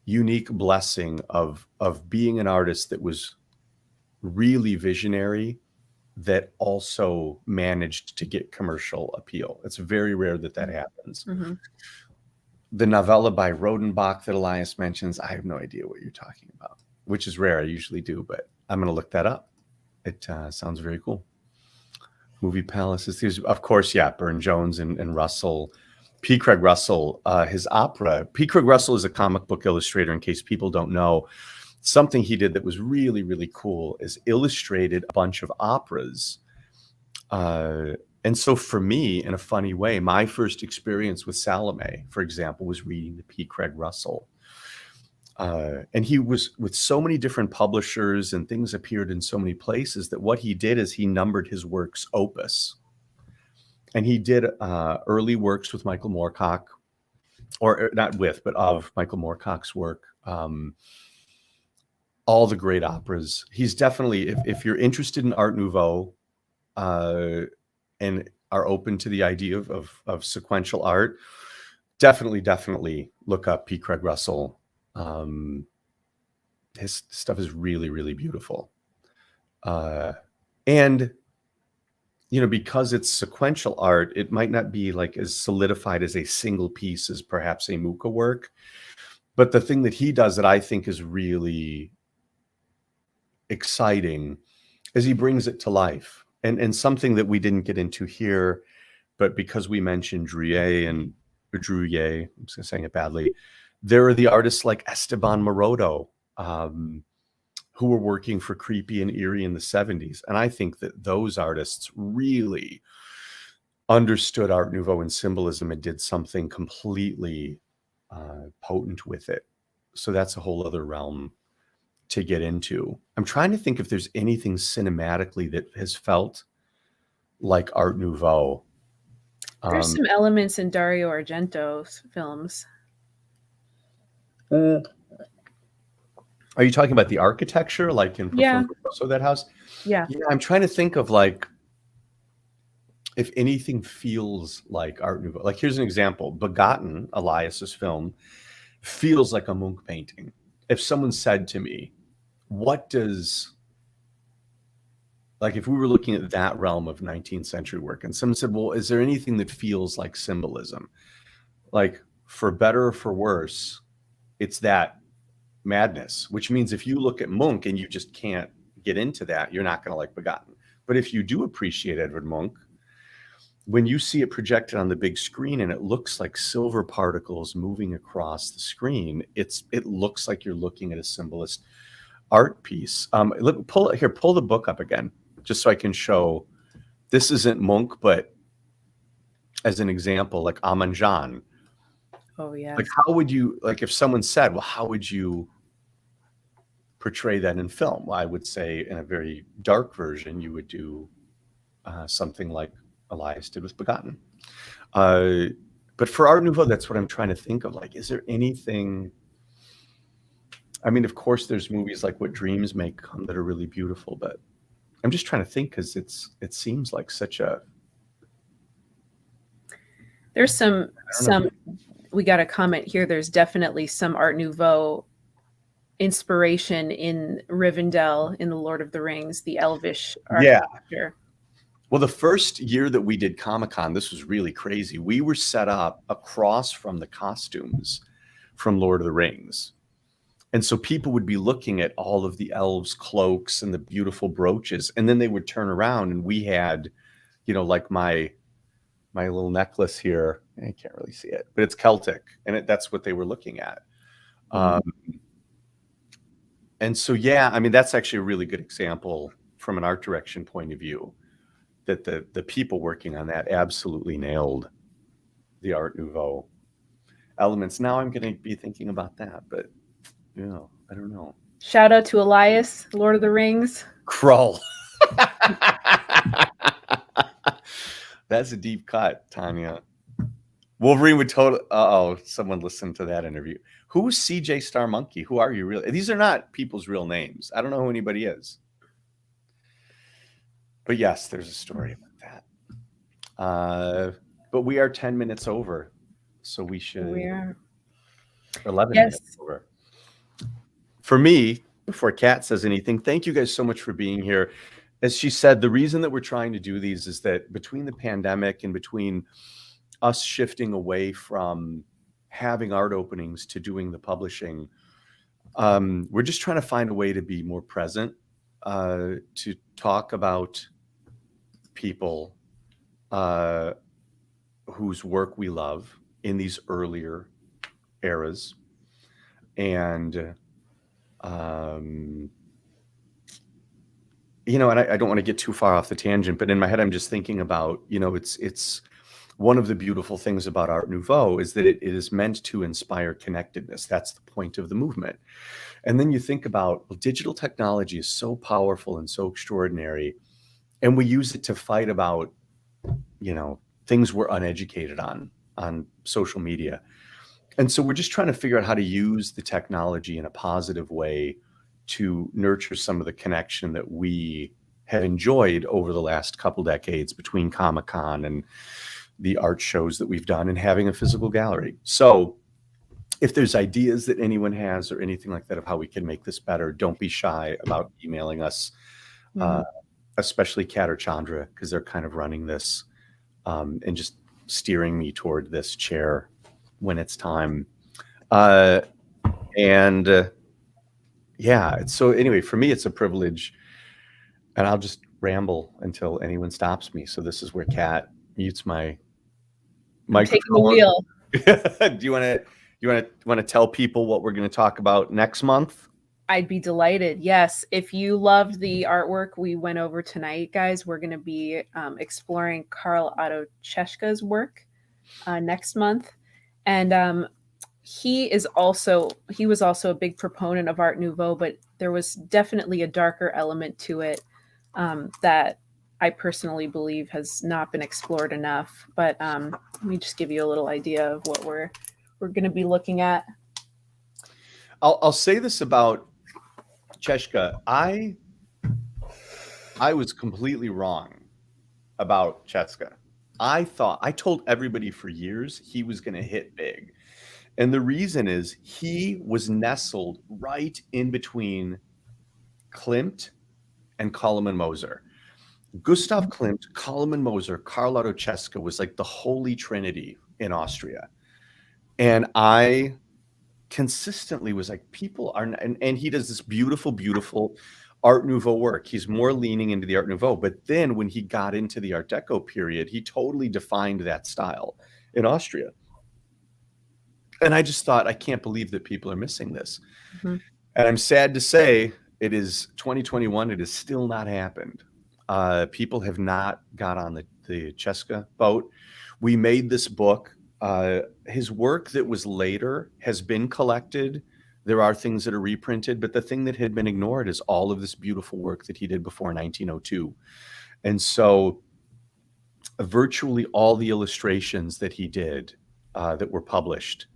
unique blessing of being an artist that was really visionary, that also managed to get commercial appeal. It's very rare that that happens. Mm-hmm. The novella by Rodenbach that Elias mentions, I have no idea what you're talking about, which is rare. I usually do, but I'm going to look that up. It sounds very cool. Movie Palaces. There's, of course, yeah, Burne-Jones and Russell. P. Craig Russell, his opera. P. Craig Russell is a comic book illustrator, in case people don't know. Something he did that was really, really cool is illustrated a bunch of operas. And so for me, in a funny way, my first experience with Salome, for example, was reading the P. Craig Russell. And he was with so many different publishers and things appeared in so many places that what he did is he numbered his works opus. And he did early works with Michael Moorcock, or not with, but of Michael Moorcock's work. All the great operas. He's definitely, if you're interested in Art Nouveau and are open to the idea of sequential art, definitely look up P. Craig Russell. His stuff is really, really beautiful. And, you know, because it's sequential art, it might not be like as solidified as a single piece as perhaps a Mucha work. But the thing that he does that I think is really exciting is he brings it to life. And something that we didn't get into here, but because we mentioned Drouillet, I'm saying it badly, there are the artists like Esteban Maroto, who were working for Creepy and Eerie in the 70s. And I think that those artists really understood Art Nouveau and symbolism and did something completely potent with it. So that's a whole other realm to get into. I'm trying to think if there's anything cinematically that has felt like Art Nouveau. There's some elements in Dario Argento's films. Are you talking about the architecture, like in So that house? Yeah. I'm trying to think of like if anything feels like Art Nouveau. Like here's an example: Begotten, Elias's film, feels like a Munch painting. If someone said to me, what does, like if we were looking at that realm of 19th century work and someone said, well, is there anything that feels like symbolism? Like for better or for worse, it's that madness, which means if you look at Munch and you just can't get into that, you're not going to like Begotten. But if you do appreciate Edvard Munch, when you see it projected on the big screen and it looks like silver particles moving across the screen, it looks like you're looking at a symbolist art piece. Pull the book up again, just so I can show. This isn't Munch, but as an example, like Amanjan. Oh yeah. Like how would you, like if someone said, well, how would you portray that in film? Well, I would say in a very dark version, you would do something like Elias did with Begotten. But for Art Nouveau, that's what I'm trying to think of. Like, is there anything? I mean, of course, there's movies like What Dreams May Come that are really beautiful, but I'm just trying to think because it seems like such a. There's some. We got a comment here. There's definitely some Art Nouveau inspiration in Rivendell in The Lord of the Rings, the Elvish architecture. Yeah. Well, the first year that we did Comic-Con, this was really crazy. We were set up across from the costumes from Lord of the Rings. And so people would be looking at all of the elves' cloaks and the beautiful brooches, and then they would turn around and we had, you know, like my my little necklace here. I can't really see it, but it's Celtic, and that's what they were looking at. And so, yeah, I mean, that's actually a really good example from an art direction point of view, that the people working on that absolutely nailed the Art Nouveau elements. Now I'm going to be thinking about that, but I don't know. Shout out to Elias, Lord of the Rings. Krull. That's a deep cut, Tanya. Wolverine would totally. Someone listened to that interview. Who's CJ Star Monkey? Who are you really? These are not people's real names. I don't know who anybody is. But yes, there's a story about that. But we are 10 minutes over, so we should. We are 11 minutes over. For me, before Kat says anything, thank you guys so much for being here. As she said, the reason that we're trying to do these is that between the pandemic and between us shifting away from having art openings to doing the publishing, we're just trying to find a way to be more present, to talk about people whose work we love in these earlier eras. And and I don't want to get too far off the tangent, but in my head, I'm just thinking about, it's one of the beautiful things about Art Nouveau is that it is meant to inspire connectedness. That's the point of the movement. And then you think about, well, digital technology is so powerful and so extraordinary, and we use it to fight about, things we're uneducated on social media. And so we're just trying to figure out how to use the technology in a positive way to nurture some of the connection that we have enjoyed over the last couple decades between Comic-Con and the art shows that we've done and having a physical gallery. So if there's ideas that anyone has or anything like that of how we can make this better, don't be shy about emailing us, especially Kat or Chandra, because they're kind of running this and just steering me toward this chair when it's time. So anyway, for me, it's a privilege, and I'll just ramble until anyone stops me. So this is where Kat mutes my microphone. Taking the wheel. Do you want to tell people what we're going to talk about next month? I'd be delighted. Yes. If you loved the artwork we went over tonight, guys, we're going to be exploring Carl Otto Czeszka's work next month. And he was also a big proponent of Art Nouveau, but there was definitely a darker element to it that I personally believe has not been explored enough. But let me just give you a little idea of what we're going to be looking at. I'll say this about Czeszka. I was completely wrong about Czeszka. I told everybody for years he was going to hit big. And the reason is he was nestled right in between Klimt and Koloman Moser. Gustav Klimt, Koloman Moser, Carl Otto Czeszka was like the holy trinity in Austria. And I consistently was like, people are, and he does this beautiful, beautiful Art Nouveau work. He's more leaning into the Art Nouveau. But then when he got into the Art Deco period, he totally defined that style in Austria. And I just thought, I can't believe that people are missing this. Mm-hmm. And I'm sad to say, it is 2021. It has still not happened. People have not got on the Czeszka boat. We made this book. His work that was later has been collected. There are things that are reprinted, but the thing that had been ignored is all of this beautiful work that he did before 1902. And so virtually all the illustrations that he did that were published,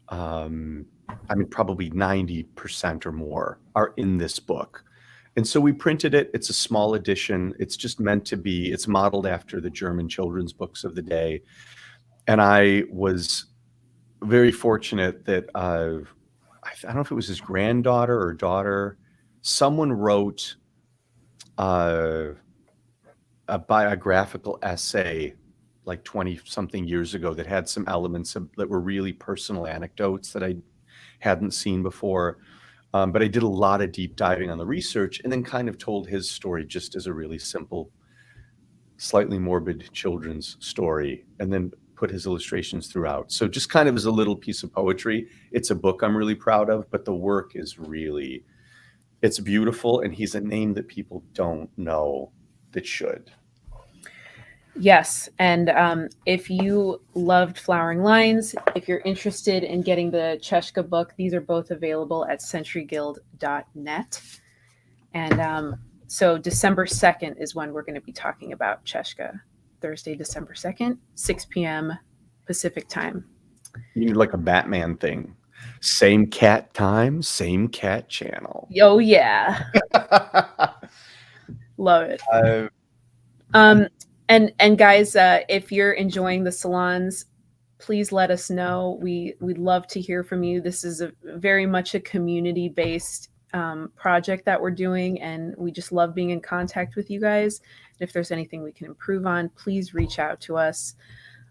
probably 90% or more are in this book. And so we printed it. It's a small edition. It's just meant to be, it's modeled after the German children's books of the day. And I was very fortunate that I don't know if it was his granddaughter or daughter, someone wrote a biographical essay like 20 something years ago that had some elements that were really personal anecdotes that I hadn't seen before. But I did a lot of deep diving on the research and then kind of told his story just as a really simple slightly morbid children's story, and then put his illustrations throughout. So just kind of as a little piece of poetry. It's a book I'm really proud of, but the work is really, it's beautiful, and he's a name that people don't know that should. Yes, and if you loved Flowering Lines, if you're interested in getting the Cheshka book, these are both available at centuryguild.net. And so December 2nd is when we're going to be talking about Cheshka. Thursday, December 2nd, 6 p.m. Pacific time. You need like a Batman thing. Same cat time, same cat channel. Oh, yeah. Love it. And guys, if you're enjoying the salons, please let us know. We'd love to hear from you. This is very much a community-based project that we're doing, and we just love being in contact with you guys. If there's anything we can improve on, please reach out to us.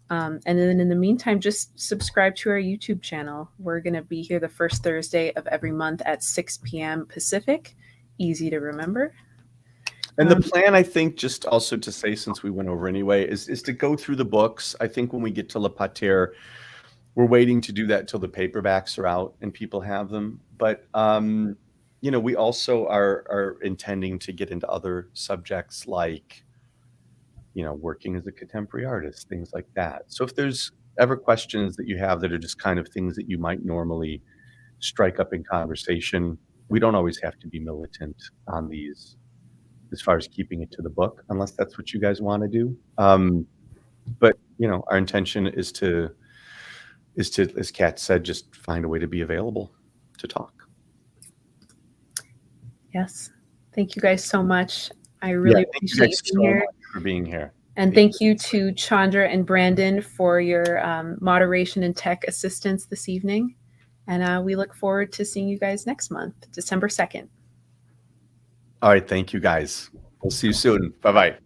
And then in the meantime, just subscribe to our YouTube channel. We're going to be here the first Thursday of every month at 6 p.m. Pacific. Easy to remember. And the plan, I think, just also to say, since we went over anyway, is to go through the books. I think when we get to Le Pater, we're waiting to do that till the paperbacks are out and people have them. But, you know, we also are intending to get into other subjects like, you know, working as a contemporary artist, things like that. So if there's ever questions that you have that are just kind of things that you might normally strike up in conversation, we don't always have to be militant on these as far as keeping it to the book, unless that's what you guys want to do. But, you know, our intention is to, as Kat said, just find a way to be available to talk. Yes. Thank you guys so much. I really appreciate you so being here. much for being here. And thank you to Chandra and Brandon for your moderation and tech assistance this evening. And we look forward to seeing you guys next month, December 2nd. All right. Thank you, guys. We'll see you soon. Bye-bye.